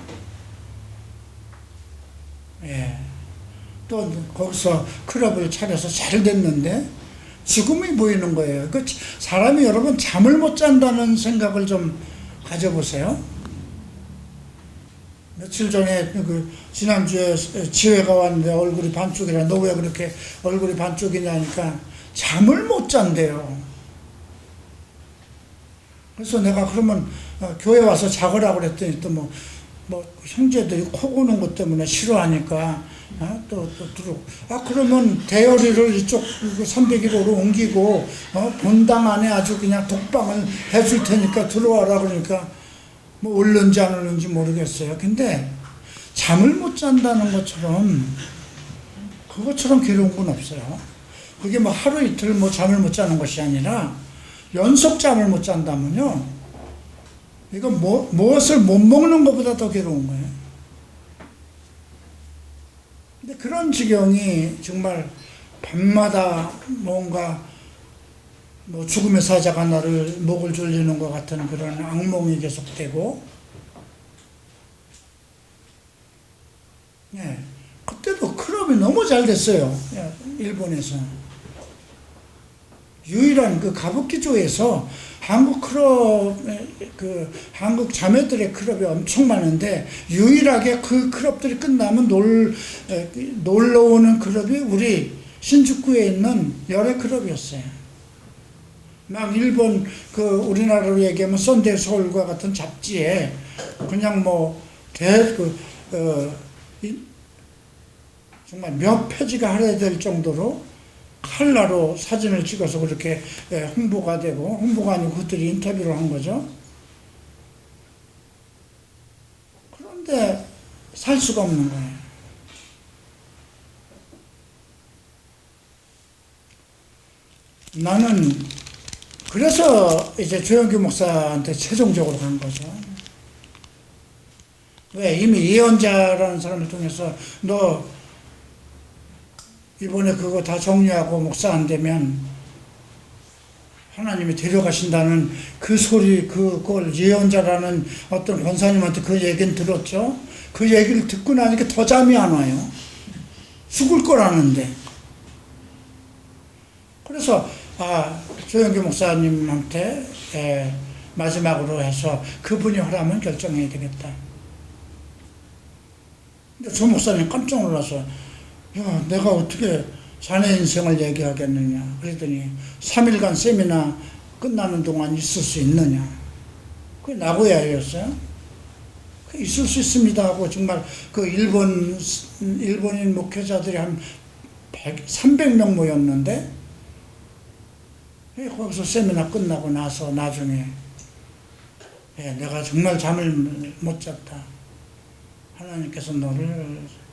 예. 또 거기서 클럽을 차려서 잘 됐는데 죽음이 보이는 거예요. 그 사람이 여러분 잠을 못 잔다는 생각을 좀 가져보세요. 며칠 전에 지난주에 지회가 왔는데 얼굴이 반쪽이라 너 왜 그렇게 얼굴이 반쪽이냐니까 잠을 못 잔대요. 그래서 내가 그러면 교회 와서 자거라고 그랬더니 또 형제들이 코 고는 것 때문에 싫어하니까 또 들어. 그러면 대여리를 이쪽 301호로 옮기고 본당 안에 아주 그냥 독방을 해줄 테니까 들어와라 그러니까 올는지 안 올는지 모르겠어요. 근데 잠을 못 잔다는 것처럼 그것처럼 괴로운 건 없어요. 그게 하루 이틀 잠을 못 자는 것이 아니라 연속 잠을 못 잔다면요, 이거 무엇을 못 먹는 것보다 더 괴로운 거예요. 근데 그런 지경이 정말 밤마다 뭔가 죽음의 사자가 나를 목을 졸리는 것 같은 그런 악몽이 계속되고, 예, 그때도 클럽이 너무 잘 됐어요. 일본에서. 유일한 가부키조에서 한국 클럽, 한국 자매들의 클럽이 엄청 많은데, 유일하게 그 클럽들이 끝나면 놀러 오는 클럽이 우리 신주쿠에 있는 열애 클럽이었어요. 막 일본 우리나라로 얘기하면 썬데이 서울과 같은 잡지에 그냥 정말 몇 페이지가 할애될 정도로 칼라로 사진을 찍어서 그렇게 홍보가 되고, 홍보가 아니고 그들이 인터뷰를 한 거죠. 그런데 살 수가 없는 거예요. 나는 그래서 이제 조영규 목사한테 최종적으로 간 거죠. 왜? 이미 예언자라는 사람을 통해서 너 이번에 그거 다 정리하고 목사 안 되면 하나님이 데려가신다는 그 소리, 그걸 예언자라는 어떤 권사님한테 그 얘기는 들었죠. 그 얘기를 듣고 나니까 더 잠이 안 와요. 죽을 거라는데. 그래서 조영규 목사님한테 마지막으로 해서 그분이 하라면 결정해야 되겠다. 근데 조 목사님 깜짝 놀라서, 야, 내가 어떻게 자네 인생을 얘기하겠느냐. 그랬더니 3일간 세미나 끝나는 동안 있을 수 있느냐. 그게 나고야였어요. 있을 수 있습니다 하고 정말 일본인 목회자들이 한 300명 모였는데, 거기서 세미나 끝나고 나서 나중에 내가 정말 잠을 못 잤다. 하나님께서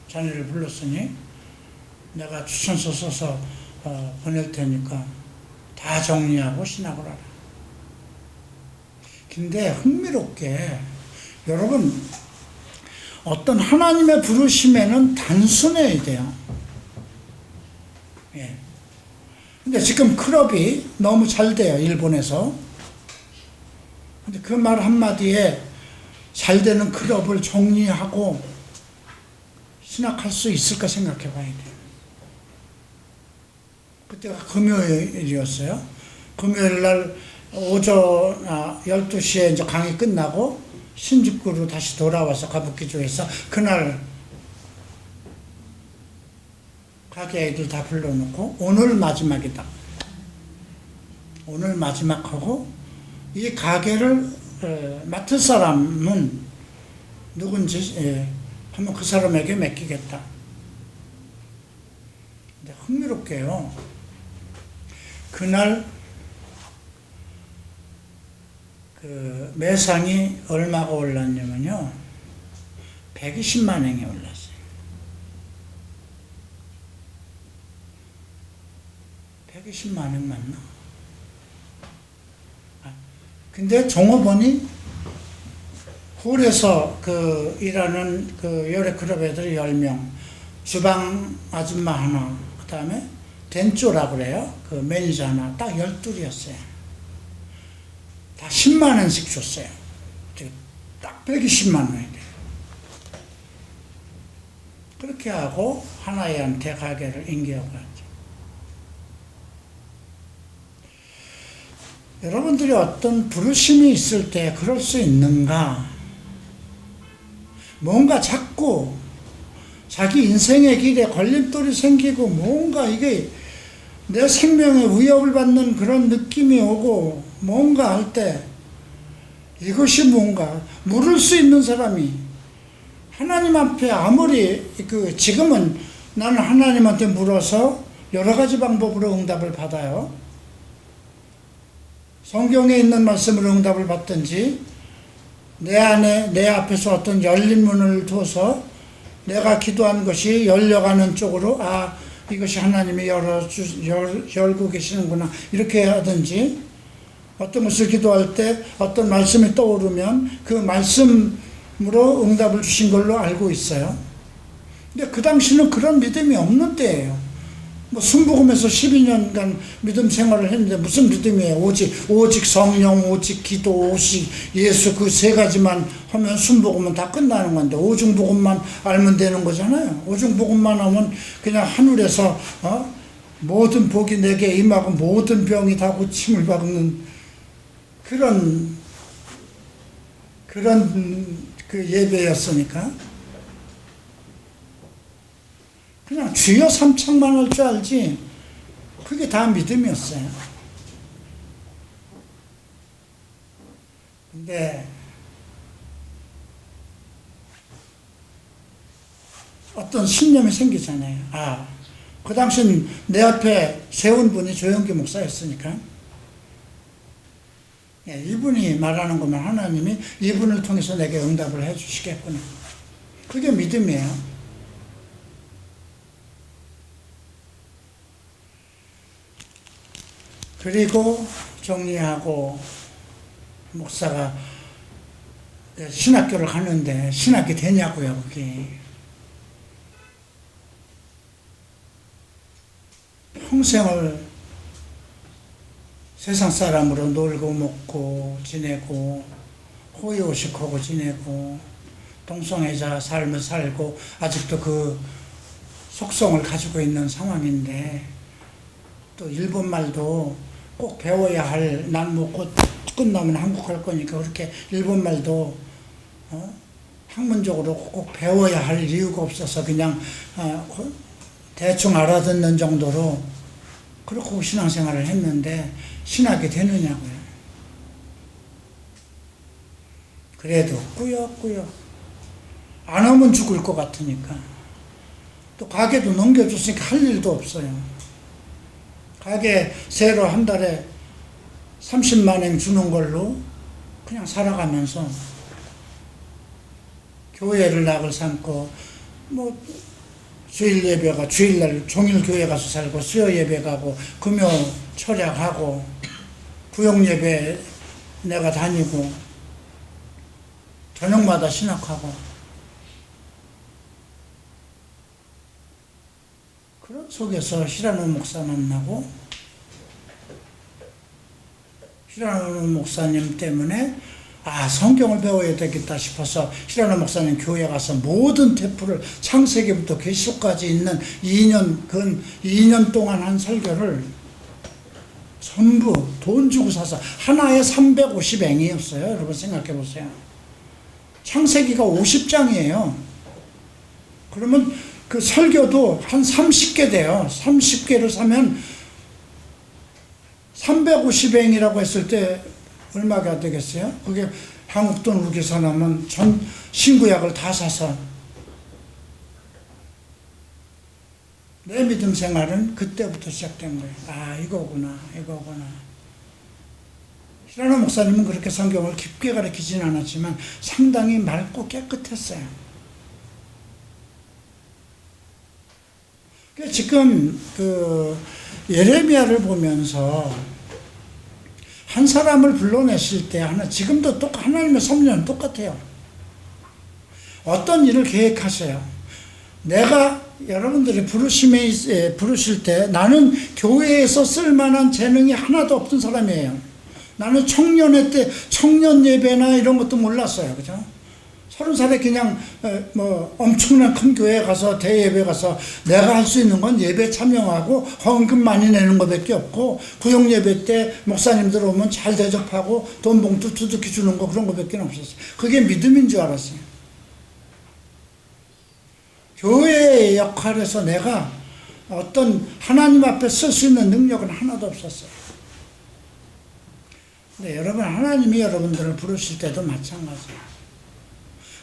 자네를 불렀으니 내가 추천서 써서 보낼 테니까 다 정리하고 신학을 하라. 근데 흥미롭게 여러분, 어떤 하나님의 부르심에는 단순해야 돼요. 예. 근데 지금 클럽이 너무 잘 돼요, 일본에서. 근데 그 말 한마디에 잘 되는 클럽을 정리하고 신학할 수 있을까 생각해 봐야 돼요. 그때가 금요일이었어요. 금요일 날 오전 12시에 이제 강의 끝나고 신주쿠로 다시 돌아와서 가부키조에서 그날 가게 애들 다 불러놓고 오늘 마지막이다. 오늘 마지막하고 이 가게를 맡을 사람은 누군지 한번 그 사람에게 맡기겠다. 근데 흥미롭게요. 그날 매상이 얼마가 올랐냐면요, 120만 행이 올랐어요. 120만 행 맞나? 근데 종업원이 홀에서 일하는 열애 클럽 애들이 10명, 주방 아줌마 하나, 그 다음에 덴조라고 그래요. 매니저 하나, 딱 12이었어요. 다 10만 원씩 줬어요. 딱 120만 원이 돼요. 그렇게 하고 하나님한테 가게를 인계하고. 여러분들이 어떤 부르심이 있을 때 그럴 수 있는가? 뭔가 자꾸 자기 인생의 길에 걸림돌이 생기고 뭔가 이게 내 생명에 위협을 받는 그런 느낌이 오고 뭔가 할 때 이것이 뭔가 물을 수 있는 사람이 하나님 앞에 아무리 지금은 나는 하나님한테 물어서 여러 가지 방법으로 응답을 받아요. 성경에 있는 말씀으로 응답을 받든지 내 앞에서 어떤 열린 문을 둬서 내가 기도한 것이 열려가는 쪽으로 이것이 하나님이 열고 계시는구나 이렇게 하든지 어떤 것을 기도할 때 어떤 말씀이 떠오르면 그 말씀으로 응답을 주신 걸로 알고 있어요. 근데 그 당시는 그런 믿음이 없는 때예요. 순복음에서 12년간 믿음 생활을 했는데 무슨 믿음이에요? 오직 성령, 오직 기도, 오직 예수 그 세 가지만 하면 순복음은 다 끝나는 건데 오중복음만 알면 되는 거잖아요. 오중복음만 하면 그냥 하늘에서 모든 복이 내게 임하고 모든 병이 다 고침을 받는 그런 그 예배였으니까 그냥 주여 삼창만 할 줄 알지 그게 다 믿음이었어요. 근데 어떤 신념이 생기잖아요. 그 당시는 내 앞에 세운 분이 조영기 목사였으니까 이분이 말하는 것만 하나님이 이분을 통해서 내게 응답을 해 주시겠구나. 그게 믿음이에요. 그리고 정리하고 목사가 신학교를 가는데 신학이 되냐고요, 그게. 평생을 세상 사람으로 놀고 먹고 지내고 호의호식하고 지내고 동성애자 삶을 살고 아직도 그 속성을 가지고 있는 상황인데 또 일본말도 꼭 배워야 할, 난 곧 끝나면 한국 갈 거니까 그렇게 일본말도 학문적으로 꼭 배워야 할 이유가 없어서 그냥 대충 알아듣는 정도로 그렇고 신앙생활을 했는데 신학이 되느냐고요. 그래도 꾸역꾸역 안 하면 죽을 것 같으니까 또 가게도 넘겨줬으니까 할 일도 없어요. 가게 세로 한 달에 30만 원 주는 걸로 그냥 살아가면서 교회를 낙을 삼고 주일 예배가 주일날 종일 교회 가서 살고 수요 예배 가고 금요 철야하고 부용 예배 내가 다니고 저녁마다 신학하고 그런 속에서 히라노 목사 만나고 히라노 목사님 때문에 성경을 배워야 되겠다 싶어서 히라노 목사님 교회 가서 모든 테프를 창세기부터 계시록까지 있는 2년 동안 한 설교를 전부 돈 주고 사서 하나에 350앵이었어요. 여러분 생각해 보세요. 창세기가 50장이에요. 그러면 그 설교도 한 30개 돼요. 30개를 사면 350앵이라고 했을 때 얼마가 되겠어요? 그게 한국 돈으로 계산하면 전 신구약을 다 사서 내 믿음 생활은 그때부터 시작된 거예요. 이거구나. 히라노 목사님은 그렇게 성경을 깊게 가르치진 않았지만 상당히 맑고 깨끗했어요. 지금 예레미야를 보면서 한 사람을 불러내실 때 지금도 하나님의 섭리는 똑같아요. 어떤 일을 계획하세요. 내가 여러분들이 부르실 때 나는 교회에서 쓸만한 재능이 하나도 없던 사람이에요. 나는 청년회 때 청년 예배나 이런 것도 몰랐어요. 그죠? 30살에 그냥 뭐 엄청난 큰 교회에 가서 대예배 가서 내가 할 수 있는 건 예배 참여하고 헌금 많이 내는 것밖에 없고, 구역 예배 때 목사님들 오면 잘 대접하고 돈 봉투 두둑히 주는 거, 그런 것밖에 없었어요. 그게 믿음인 줄 알았어요. 교회의 역할에서 내가 어떤 하나님 앞에 쓸 수 있는 능력은 하나도 없었어요. 근데 여러분, 하나님이 여러분들을 부르실 때도 마찬가지예요.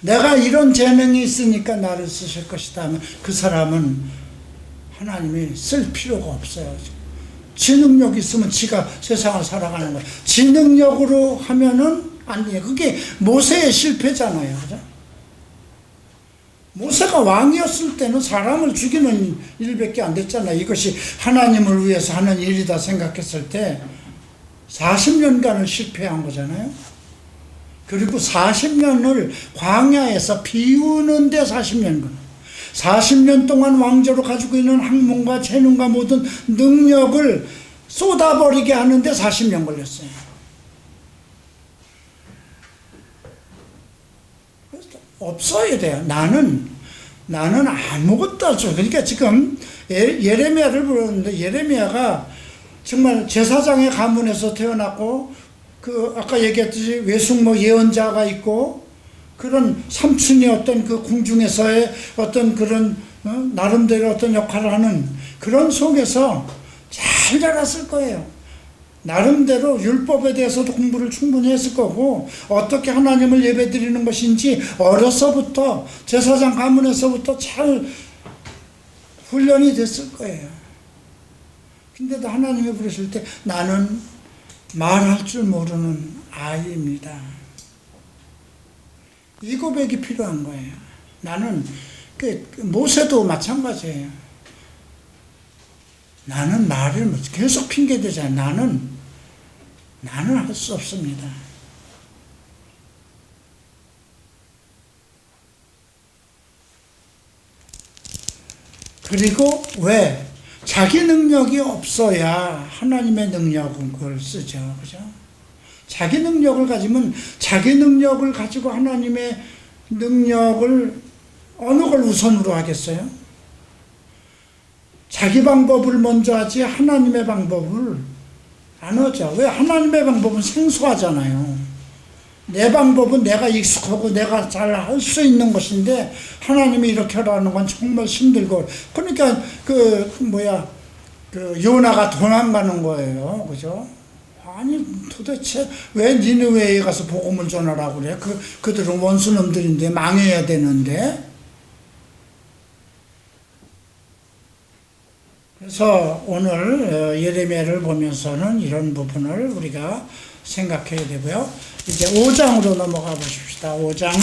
내가 이런 재능이 있으니까 나를 쓰실 것이다 하면 그 사람은 하나님이 쓸 필요가 없어요. 지 능력이 있으면 지가 세상을 살아가는 거예요. 지 능력으로 하면은 안 돼요. 그게 모세의 실패잖아요. 그죠? 모세가 왕이었을 때는 사람을 죽이는 일밖에 안 됐잖아요. 이것이 하나님을 위해서 하는 일이다 생각했을 때 40년간을 실패한 거잖아요. 그리고 40년을 광야에서 비우는데 40년간, 40년 동안 왕조로 가지고 있는 학문과 재능과 모든 능력을 쏟아버리게 하는데 40년 걸렸어요. 없어야 돼요. 나는 아무것도 없어. 그러니까 지금 예레미야를 부르는데, 예레미야가 정말 제사장의 가문에서 태어났고, 아까 얘기했듯이 외숙모 예언자가 있고, 그런 삼촌이 어떤 그 궁중에서의 어떤 그런, 나름대로 어떤 역할을 하는 그런 속에서 잘 자랐을 거예요. 나름대로 율법에 대해서도 공부를 충분히 했을 거고, 어떻게 하나님을 예배드리는 것인지 어려서부터, 제사장 가문에서부터 잘 훈련이 됐을 거예요. 근데도 하나님이 부르실 때 나는 말할 줄 모르는 아이입니다. 이 고백이 필요한 거예요. 나는, 모세도 마찬가지예요. 나는 말을 계속 핑계대잖아요. 나는 할 수 없습니다. 그리고 왜? 자기 능력이 없어야 하나님의 능력은 그걸 쓰죠. 그죠? 자기 능력을 가지면, 자기 능력을 가지고 하나님의 능력을 어느 걸 우선으로 하겠어요? 자기 방법을 먼저 하지 하나님의 방법을 안 하죠. 왜? 하나님의 방법은 생소하잖아요. 내 방법은 내가 익숙하고 내가 잘 할 수 있는 것인데, 하나님이 이렇게 하라는 건 정말 힘들고, 그러니까 요나가 도망가는 거예요. 그죠? 아니, 도대체 왜 니느웨에 가서 복음을 전하라고 그래? 그들은 원수놈들인데, 망해야 되는데. 그래서 오늘 예레미야를 보면서는 이런 부분을 우리가 생각해야 되고요. 이제 5장으로 넘어가 보십시다. 5장은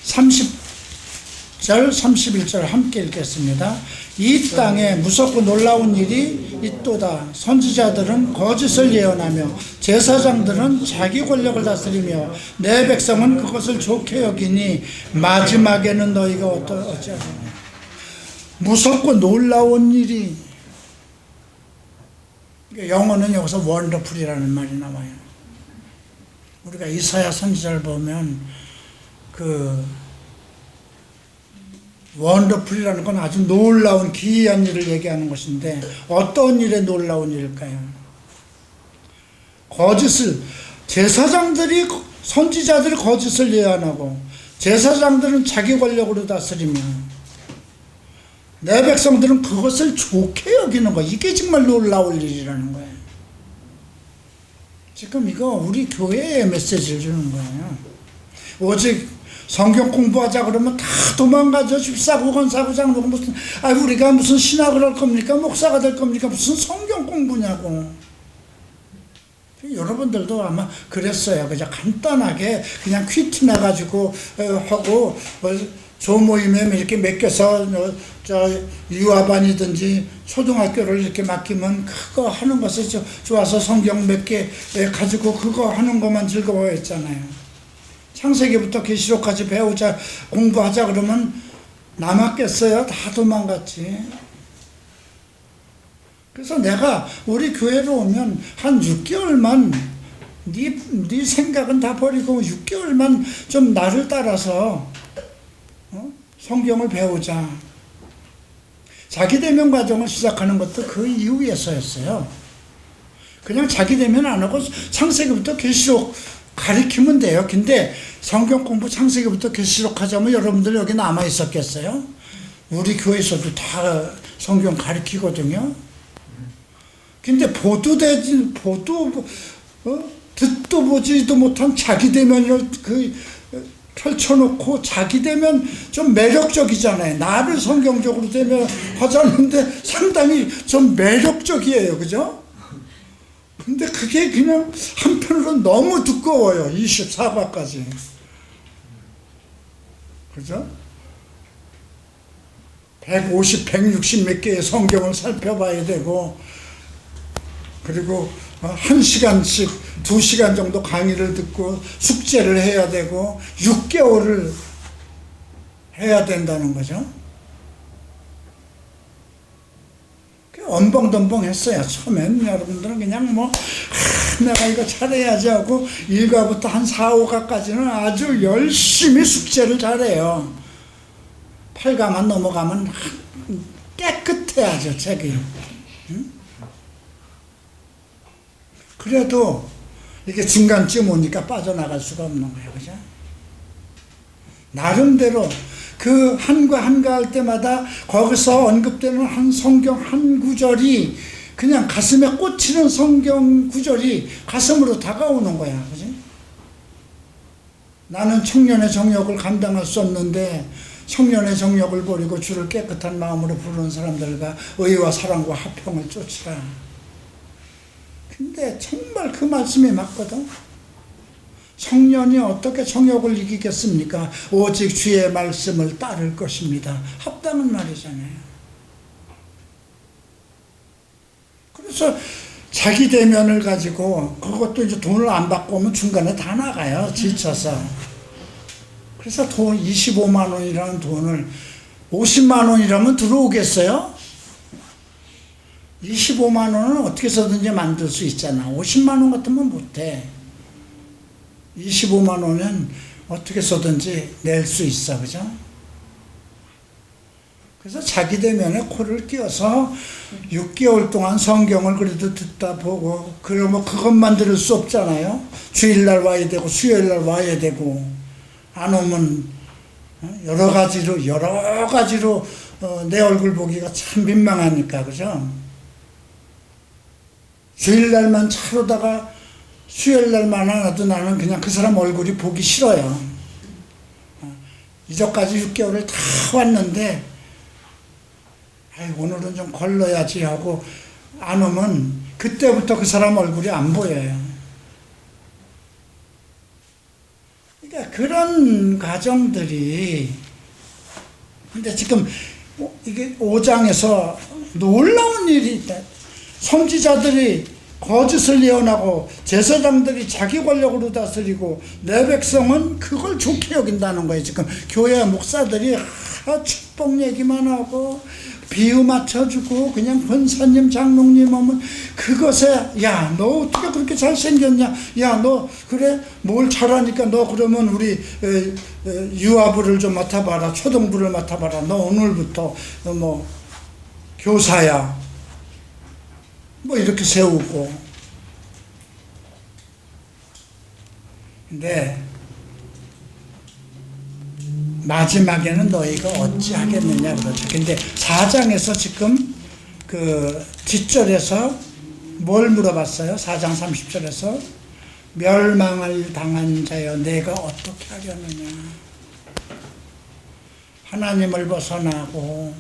30절, 31절 함께 읽겠습니다. 이 땅에 무섭고 놀라운 일이 있도다. 선지자들은 거짓을 예언하며 제사장들은 자기 권력을 다스리며 내 백성은 그것을 좋게 여기니 마지막에는 너희가 어찌하겠느냐. 무섭고 놀라운 일이, 영어는 여기서 원더풀이라는 말이 나와요. 우리가 이사야 선지자를 보면 원더풀이라는 건 아주 놀라운 기이한 일을 얘기하는 것인데, 어떤 일에 놀라운 일일까요? 제사장들이, 선지자들이 거짓을 예언하고 제사장들은 자기 권력으로 다스리며 내 백성들은 그것을 좋게 여기는 거, 이게 정말 놀라울 일이라는 거예요. 지금 이거 우리 교회에 메시지를 주는 거예요. 오직 성경 공부하자 그러면 다 도망가죠. 집사고 권사고 장로고 우리가 무슨 신학을 할 겁니까? 목사가 될 겁니까? 무슨 성경 공부냐고. 여러분들도 아마 그랬어요. 그냥 간단하게 그냥 퀴트 나가지고 하고, 조모임에 이렇게 맡겨서 유아반이든지 초등학교를 이렇게 맡기면 그거 하는 것에 좋아서 성경 몇 개 가지고 그거 하는 것만 즐거워했잖아요. 창세기부터 계시록까지 배우자, 공부하자 그러면 남았겠어요? 다 도망갔지. 그래서 내가 우리 교회로 오면 한 6개월만 네 생각은 다 버리고 6개월만 좀 나를 따라서 성경을 배우자. 자기대면 과정을 시작하는 것도 그 이후에서였어요. 그냥 자기대면 안 하고 창세기부터 계시록 가리키면 돼요. 근데 성경 공부 창세기부터 계시록 하자면 여러분들 여기 남아 있었겠어요? 우리 교회에서도 다 성경 가리키거든요. 근데 듣도 보지도 못한 자기대면을 펼쳐놓고 자기대면 좀 매력적이잖아요. 나를 성경적으로 대면 하자는데 상당히 좀 매력적이에요. 그죠? 근데 그게 그냥 한편으로는 너무 두꺼워요. 24과까지. 그죠? 150, 160 몇 개의 성경을 살펴봐야 되고, 그리고 1시간씩 2시간 정도 강의를 듣고 숙제를 해야 되고 6개월을 해야 된다는 거죠. 엄벙덤벙했어요. 처음엔 여러분들은 그냥 내가 이거 잘해야지 하고 1과부터 한 4, 5과까지는 아주 열심히 숙제를 잘해요. 8과만 넘어가면 깨끗해야죠, 책이. 그래도 이게 중간쯤 오니까 빠져나갈 수가 없는 거예요. 그죠? 나름대로 그 한과 할 때마다 거기서 언급되는 한 성경 한 구절이 그냥 가슴에 꽂히는 성경 구절이 가슴으로 다가오는 거야. 그지? 나는 청년의 정욕을 감당할 수 없는데 청년의 정욕을 버리고 주를 깨끗한 마음으로 부르는 사람들과 의와 사랑과 화평을 쫓으라. 근데 정말 그 말씀이 맞거든. 청년이 어떻게 정욕을 이기겠습니까? 오직 주의 말씀을 따를 것입니다. 합당한 말이잖아요. 그래서 자기 대면을 가지고 그것도 이제 돈을 안 받고 오면 중간에 다 나가요. 지쳐서. 그래서 돈 25만 원이라는 돈을 50만 원이라면 들어오겠어요? 25만 원은 어떻게 해서든지 만들 수 있잖아. 50만 원 같으면 못해. 25만 원은 어떻게 해서든지 낼 수 있어. 그죠? 그래서 자기 대면에 코를 끼워서 6개월 동안 성경을 그래도 듣다 보고, 그러면 그것만 들을 수 없잖아요. 주일날 와야 되고 수요일날 와야 되고, 안 오면 여러 가지로 내 얼굴 보기가 참 민망하니까. 그죠? 주일날만 차로다가 수요일날만 안 와도 나는 그냥 그 사람 얼굴이 보기 싫어요. 이전까지 6개월을 다 왔는데 오늘은 좀 걸러야지 하고 안 오면 그때부터 그 사람 얼굴이 안 보여요. 그러니까 그런 가정들이, 근데 지금 이게 5장에서 놀라운 일이 있다. 선지자들이 거짓을 예언하고 제사장들이 자기 권력으로 다스리고 내 백성은 그걸 좋게 여긴다는 거예요. 지금 교회 목사들이 축복 얘기만 하고 비유 맞춰주고 그냥 권사님 장로님 오면 그것에 야 너 어떻게 그렇게 잘생겼냐, 야 너 그래 뭘 잘하니까 너 그러면 우리 유아부를 좀 맡아봐라, 초등부를 맡아봐라, 너 오늘부터 뭐 교사야, 뭐 이렇게 세우고. 근데 마지막에는 너희가 어찌하겠느냐 그러죠. 근데 4장에서 지금 그 뒷절에서 뭘 물어봤어요? 4장 30절에서 멸망을 당한 자여 내가 어떻게 하려느냐. 하나님을 벗어나고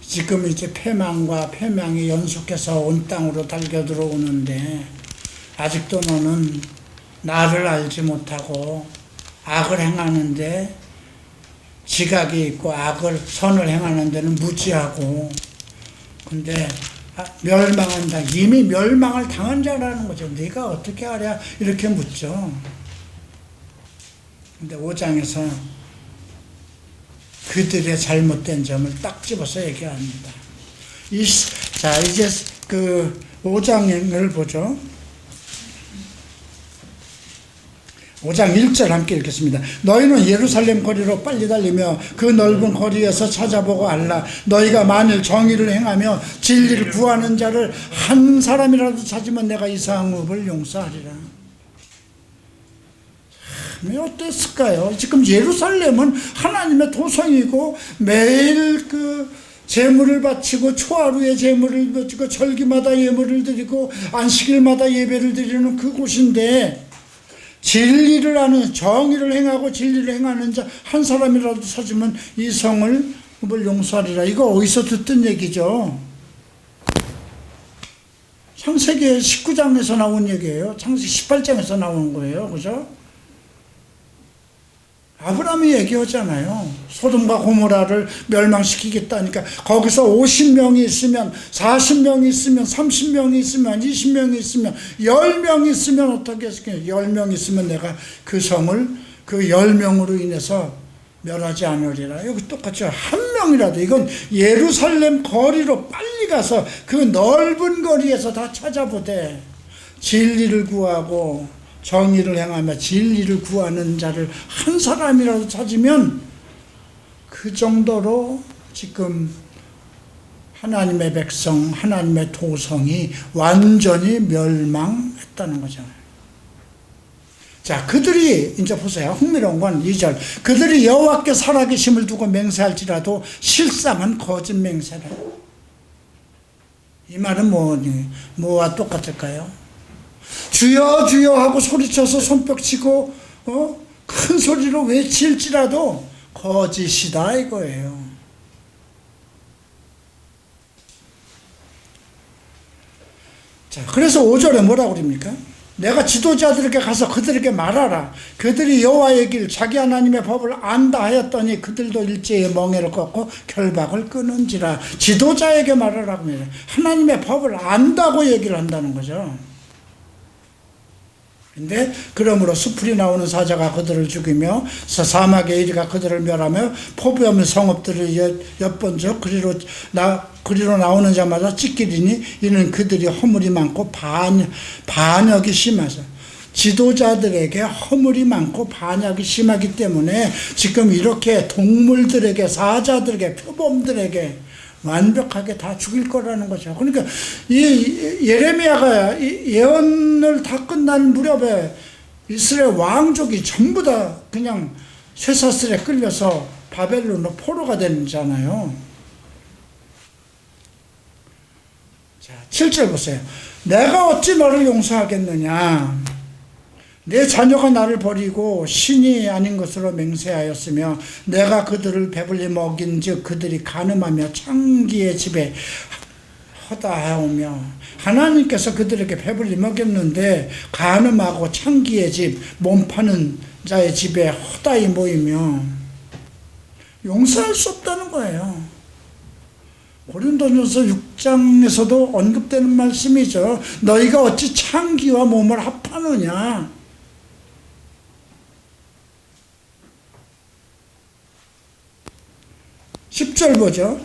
지금 이제 패망과 패망이 연속해서 온 땅으로 달겨 들어오는데 아직도 너는 나를 알지 못하고 악을 행하는데 지각이 있고 선을 행하는 데는 무지하고, 근데 멸망한다. 이미 멸망을 당한 자라는 거죠. 네가 어떻게 하랴 이렇게 묻죠. 근데 5장에서 그들의 잘못된 점을 딱 집어서 얘기합니다. 자, 이제 그 5장을 보죠. 5장 1절 함께 읽겠습니다. 너희는 예루살렘 거리로 빨리 달리며 그 넓은 거리에서 찾아보고 알라. 너희가 만일 정의를 행하며 진리를 구하는 자를 한 사람이라도 찾으면 내가 이상읍을 용서하리라. 어땠을까요? 지금 예루살렘은 하나님의 도성이고 매일 그 제물을 바치고 초하루에 제물을 바치고 절기마다 예물을 드리고 안식일마다 예배를 드리는 그곳인데, 진리를 하는, 정의를 행하고 진리를 행하는 자 한 사람이라도 찾으면 이 성을 용서하리라. 이거 어디서 듣던 얘기죠? 창세기 19장에서 나온 얘기예요. 창세기 18장에서 나온 거예요. 그죠? 아브라함이 얘기하잖아요. 소돔과 고모라를 멸망시키겠다니까 거기서 50명이 있으면, 40명이 있으면, 30명이 있으면, 20명이 있으면, 10명이 있으면 어떻게 했을까요? 10명이 있으면 내가 그 성을 그 10명으로 인해서 멸하지 않으리라. 여기 똑같죠. 한 명이라도, 이건 예루살렘 거리로 빨리 가서 그 넓은 거리에서 다 찾아보되 진리를 구하고 정의를 행하며 진리를 구하는 자를 한 사람이라도 찾으면 그 정도로 지금 하나님의 백성, 하나님의 도성이 완전히 멸망했다는 거잖아요. 자, 그들이 이제 보세요. 흥미로운 건 2절. 그들이 여호와께 살아계심을 두고 맹세할지라도 실상은 거짓 맹세라. 이 말은 뭐와 똑같을까요? 주여 주여 하고 소리쳐서 손뼉치고 큰 소리로 외칠지라도 거짓이다 이거예요. 자, 그래서 5절에 뭐라고 그럽니까? 내가 지도자들에게 가서 그들에게 말하라. 그들이 여호와의 길 자기 하나님의 법을 안다 하였더니 그들도 일제히 멍에를 꺾고 결박을 끊은지라. 지도자에게 말하라고 합니다. 하나님의 법을 안다고 얘기를 한다는 거죠. 근데 그러므로 수풀이 나오는 사자가 그들을 죽이며 사막의 이리가 그들을 멸하며 포비 없는 성읍들을 엿본즉 그리로 나오는 자마다 찢기리니 이는 그들이 허물이 많고 반역이 심하서. 지도자들에게 허물이 많고 반역이 심하기 때문에 지금 이렇게 동물들에게, 사자들에게, 표범들에게 완벽하게 다 죽일 거라는 거죠. 그러니까 이 예레미야가 예언을 다 끝난 무렵에 이스라엘 왕족이 전부 다 그냥 쇠사슬에 끌려서 바벨론으로 포로가 되잖아요. 자, 7절 보세요. 내가 어찌 너를 용서하겠느냐? 내 자녀가 나를 버리고 신이 아닌 것으로 맹세하였으며 내가 그들을 배불리 먹인 즉 그들이 간음하며 창기의 집에 허다하오며. 하나님께서 그들에게 배불리 먹였는데 간음하고 창기의 집, 몸 파는 자의 집에 허다히 모이며 용서할 수 없다는 거예요. 고린도전서 6장에서도 언급되는 말씀이죠. 너희가 어찌 창기와 몸을 합하느냐. 10절 보죠.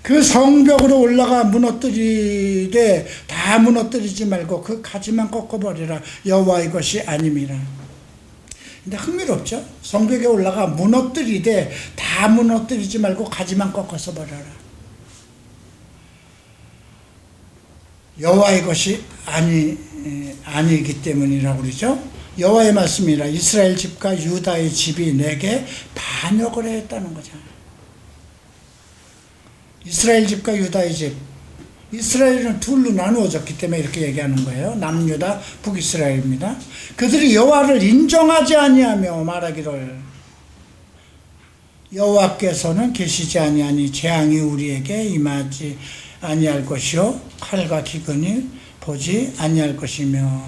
그 성벽으로 올라가 무너뜨리되 다 무너뜨리지 말고 그 가지만 꺾어버리라. 여호와의 것이 아님이라. 근데 흥미롭죠? 성벽에 올라가 무너뜨리되 다 무너뜨리지 말고 가지만 꺾어서 버려라. 여호와의 것이 아니기 때문이라고 그러죠. 여호와의 말씀이라. 이스라엘 집과 유다의 집이 내게 반역을 했다는 거잖아요. 이스라엘 집과 유다의 집. 이스라엘은 둘로 나누어졌기 때문에 이렇게 얘기하는 거예요. 남유다, 북이스라엘입니다. 그들이 여호와를 인정하지 아니하며 말하기를 여호와께서는 계시지 아니하니 재앙이 우리에게 임하지 아니할 것이요 칼과 기근이 보지 아니할 것이며.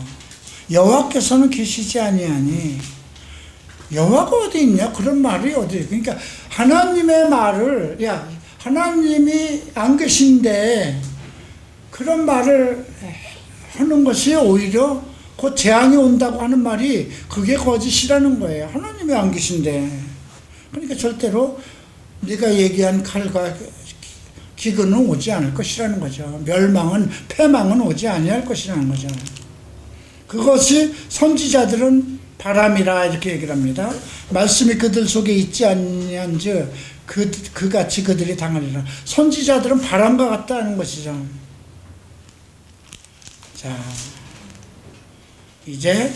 여호와께서는 계시지 아니하니, 여호와가 어디 있냐? 그런 말이 어디. 그러니까 하나님의 말을, 하나님이 안 계신데 그런 말을 하는 것이 오히려 곧 재앙이 온다고 하는 말이 그게 거짓이라는 거예요. 하나님이 안 계신데. 그러니까 절대로 네가 얘기한 칼과 기근은 오지 않을 것이라는 거죠. 패망은 오지 아니할 것이라는 거죠. 그것이 선지자들은 바람이라 이렇게 얘기를 합니다. 말씀이 그들 속에 있지 아니한즉 그같이 그들이 당하리라. 선지자들은 바람과 같다는 것이죠. 자, 이제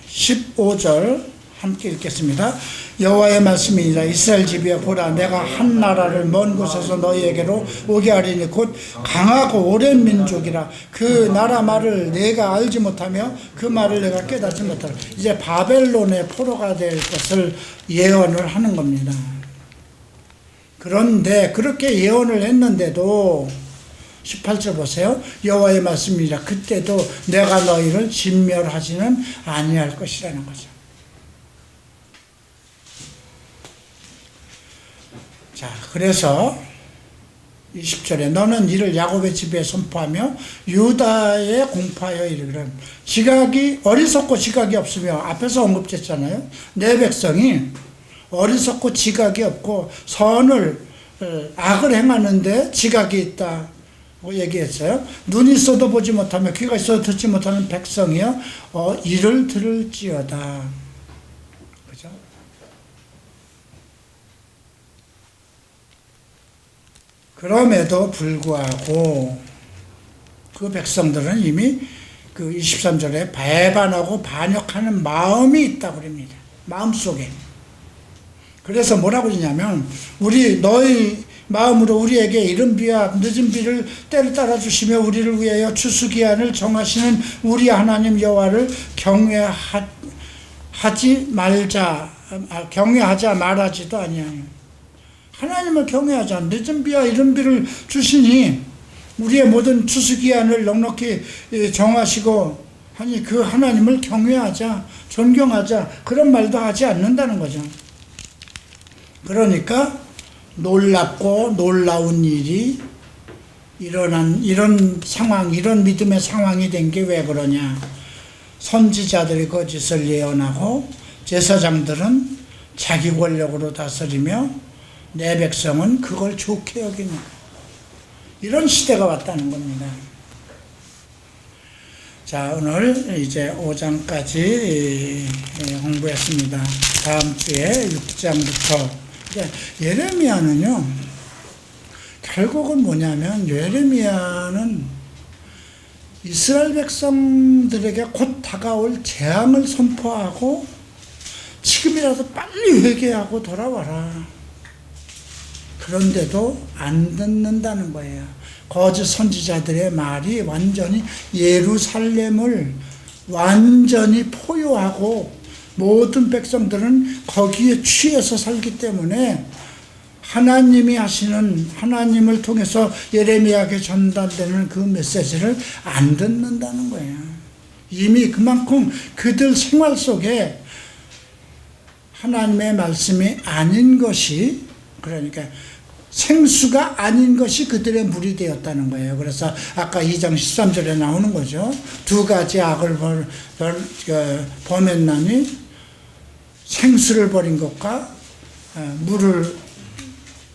15절 함께 읽겠습니다. 여호와의 말씀이니라. 이스라엘 집이여 보라, 내가 한 나라를 먼 곳에서 너희에게로 오게 하리니 곧 강하고 오랜 민족이라. 그 나라 말을 내가 알지 못하며 그 말을 내가 깨닫지 못하라. 이제 바벨론의 포로가 될 것을 예언을 하는 겁니다. 그런데 그렇게 예언을 했는데도 18절 보세요. 여호와의 말씀이니라. 그때도 내가 너희를 진멸하지는 아니할 것이라는 거죠. 자, 그래서 20절에 너는 이를 야곱의 집에 선포하며 유다에 공포하여 이르기를. 지각이 어리석고 지각이 없으며, 앞에서 언급됐잖아요. 내 백성이 어리석고 지각이 없고 악을 행하는데 지각이 있다고 얘기했어요. 눈이 있어도 보지 못하며 귀가 있어도 듣지 못하는 백성이여 이를 들을지어다. 그죠? 그럼에도 불구하고 그 백성들은 이미 그 23절에 배반하고 반역하는 마음이 있다고 그럽니다. 마음속에. 그래서 뭐라고 그러냐면, 너희 마음으로 우리에게 이른 비와 늦은 비를 때를 따라 주시며 우리를 위하여 추수기한을 정하시는 우리 하나님 여호와를 경외하자 말하지도 아니하니. 하나님을 경외하자. 늦은 비와 이른 비를 주시니 우리의 모든 추수기한을 넉넉히 정하시고 하니 그 하나님을 경외하자, 존경하자, 그런 말도 하지 않는다는 거죠. 그러니까 놀랍고 놀라운 일이 일어난 이런 상황, 이런 믿음의 상황이 된 게 왜 그러냐. 선지자들이 거짓을 예언하고 제사장들은 자기 권력으로 다스리며 내 백성은 그걸 좋게 여기는 이런 시대가 왔다는 겁니다. 자, 오늘 이제 5장까지 공부했습니다. 다음 주에 6장부터. 예레미야는요, 결국은 뭐냐면, 예레미야는 이스라엘 백성들에게 곧 다가올 재앙을 선포하고 지금이라도 빨리 회개하고 돌아와라. 그런데도 안 듣는다는 거예요. 거짓 선지자들의 말이 완전히 예루살렘을 완전히 포효하고 모든 백성들은 거기에 취해서 살기 때문에 하나님이 하시는, 하나님을 통해서 예레미야에게 전달되는 그 메시지를 안 듣는다는 거예요. 이미 그만큼 그들 생활 속에 하나님의 말씀이 아닌 것이, 그러니까 생수가 아닌 것이 그들의 물이 되었다는 거예요. 그래서 아까 2장 13절에 나오는 거죠. 두 가지 악을 범했나니 생수를 버린 것과 물을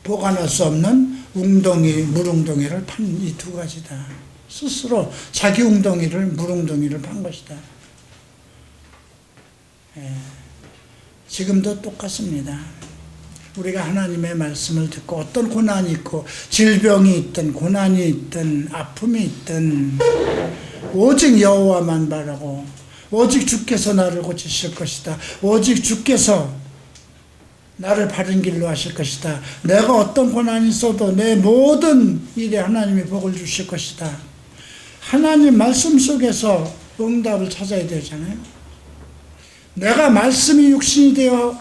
보관할 수 없는 물웅덩이를 판 이 두 가지다. 스스로 자기 물웅덩이를 판 것이다. 지금도 똑같습니다. 우리가 하나님의 말씀을 듣고 어떤 고난이 있고 질병이 있든 고난이 있든 아픔이 있든 오직 여호와만 바라고, 오직 주께서 나를 고치실 것이다, 오직 주께서 나를 바른 길로 하실 것이다, 내가 어떤 고난이 있어도 내 모든 일에 하나님이 복을 주실 것이다, 하나님 말씀 속에서 응답을 찾아야 되잖아요. 내가 말씀이 육신이 되어,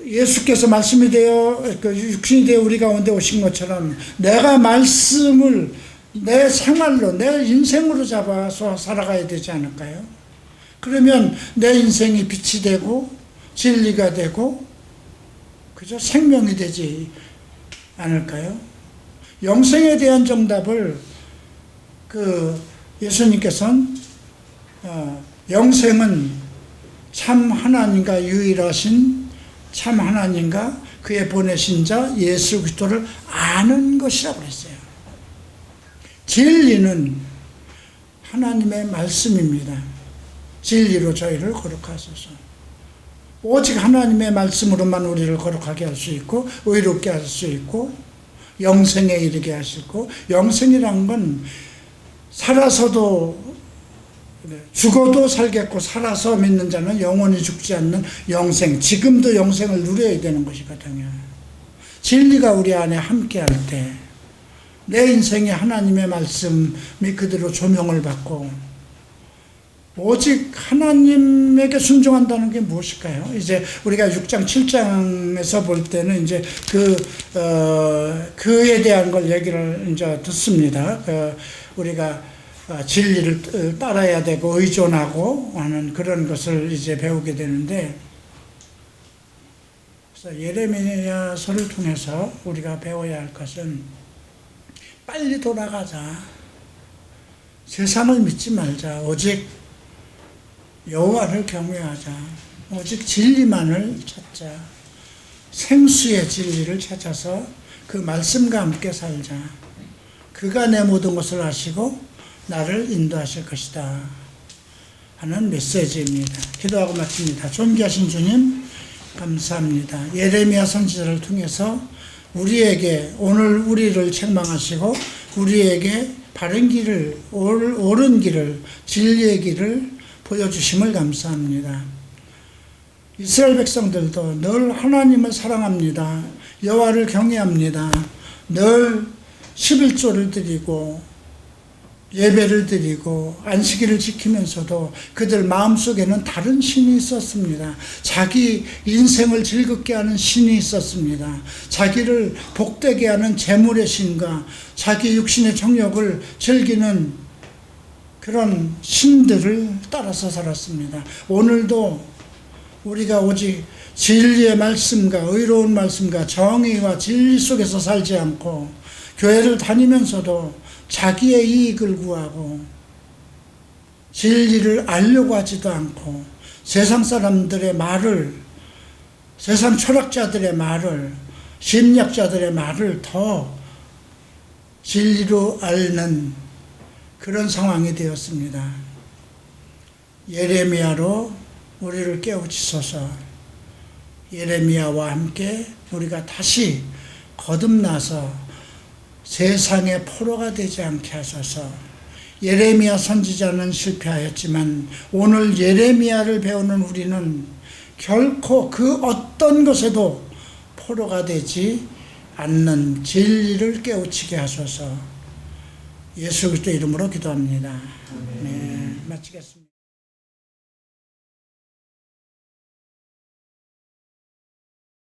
예수께서 말씀이 되어 육신이 되어 우리 가운데 오신 것처럼 내가 말씀을 내 생활로, 내 인생으로 잡아서 살아가야 되지 않을까요? 그러면 내 인생이 빛이 되고 진리가 되고, 그죠? 생명이 되지 않을까요? 영생에 대한 정답을 예수님께서는 영생은 참 하나님과 유일하신 참 하나님과 그의 보내신 자 예수 그리스도를 아는 것이라고 그랬어요. 진리는 하나님의 말씀입니다. 진리로 저희를 거룩하소서. 오직 하나님의 말씀으로만 우리를 거룩하게 할 수 있고 의롭게 할 수 있고 영생에 이르게 하시고, 영생이란 건 살아서도 죽어도 살겠고 살아서 믿는 자는 영원히 죽지 않는 영생, 지금도 영생을 누려야 되는 것이거든요. 진리가 우리 안에 함께할 때 내 인생에 하나님의 말씀이 그대로 조명을 받고, 오직 하나님에게 순종한다는 게 무엇일까요? 이제 우리가 6장, 7장에서 볼 때는 이제 그에 대한 걸 얘기를 이제 듣습니다. 우리가 진리를 따라야 되고 의존하고 하는 그런 것을 이제 배우게 되는데, 그래서 예레미야서를 통해서 우리가 배워야 할 것은 빨리 돌아가자. 세상을 믿지 말자. 오직 여호와를 경외하자. 오직 진리만을 찾자. 생수의 진리를 찾아서 그 말씀과 함께 살자. 그가 내 모든 것을 아시고 나를 인도하실 것이다 하는 메시지입니다. 기도하고 마칩니다. 존귀하신 주님, 감사합니다. 예레미야 선지자를 통해서 우리에게 오늘 우리를 책망하시고 우리에게 바른 길을, 옳은 길을, 진리의 길을 보여주심을 감사합니다. 이스라엘 백성들도 늘 하나님을 사랑합니다. 여호와를 경외합니다. 늘 11조를 드리고 예배를 드리고 안식일을 지키면서도 그들 마음속에는 다른 신이 있었습니다. 자기 인생을 즐겁게 하는 신이 있었습니다. 자기를 복되게 하는 재물의 신과 자기 육신의 정욕을 즐기는 그런 신들을 따라서 살았습니다. 오늘도 우리가 오직 진리의 말씀과 의로운 말씀과 정의와 진리 속에서 살지 않고 교회를 다니면서도 자기의 이익을 구하고 진리를 알려고 하지도 않고 세상 사람들의 말을, 세상 철학자들의 말을, 심리학자들의 말을 더 진리로 앓는 그런 상황이 되었습니다. 예레미야로 우리를 깨우치소서. 예레미야와 함께 우리가 다시 거듭나서 세상의 포로가 되지 않게 하소서. 예레미야 선지자는 실패하였지만 오늘 예레미야를 배우는 우리는 결코 그 어떤 것에도 포로가 되지 않는 진리를 깨우치게 하소서. 예수 그리스도 이름으로 기도합니다. 네, 마치겠습니다.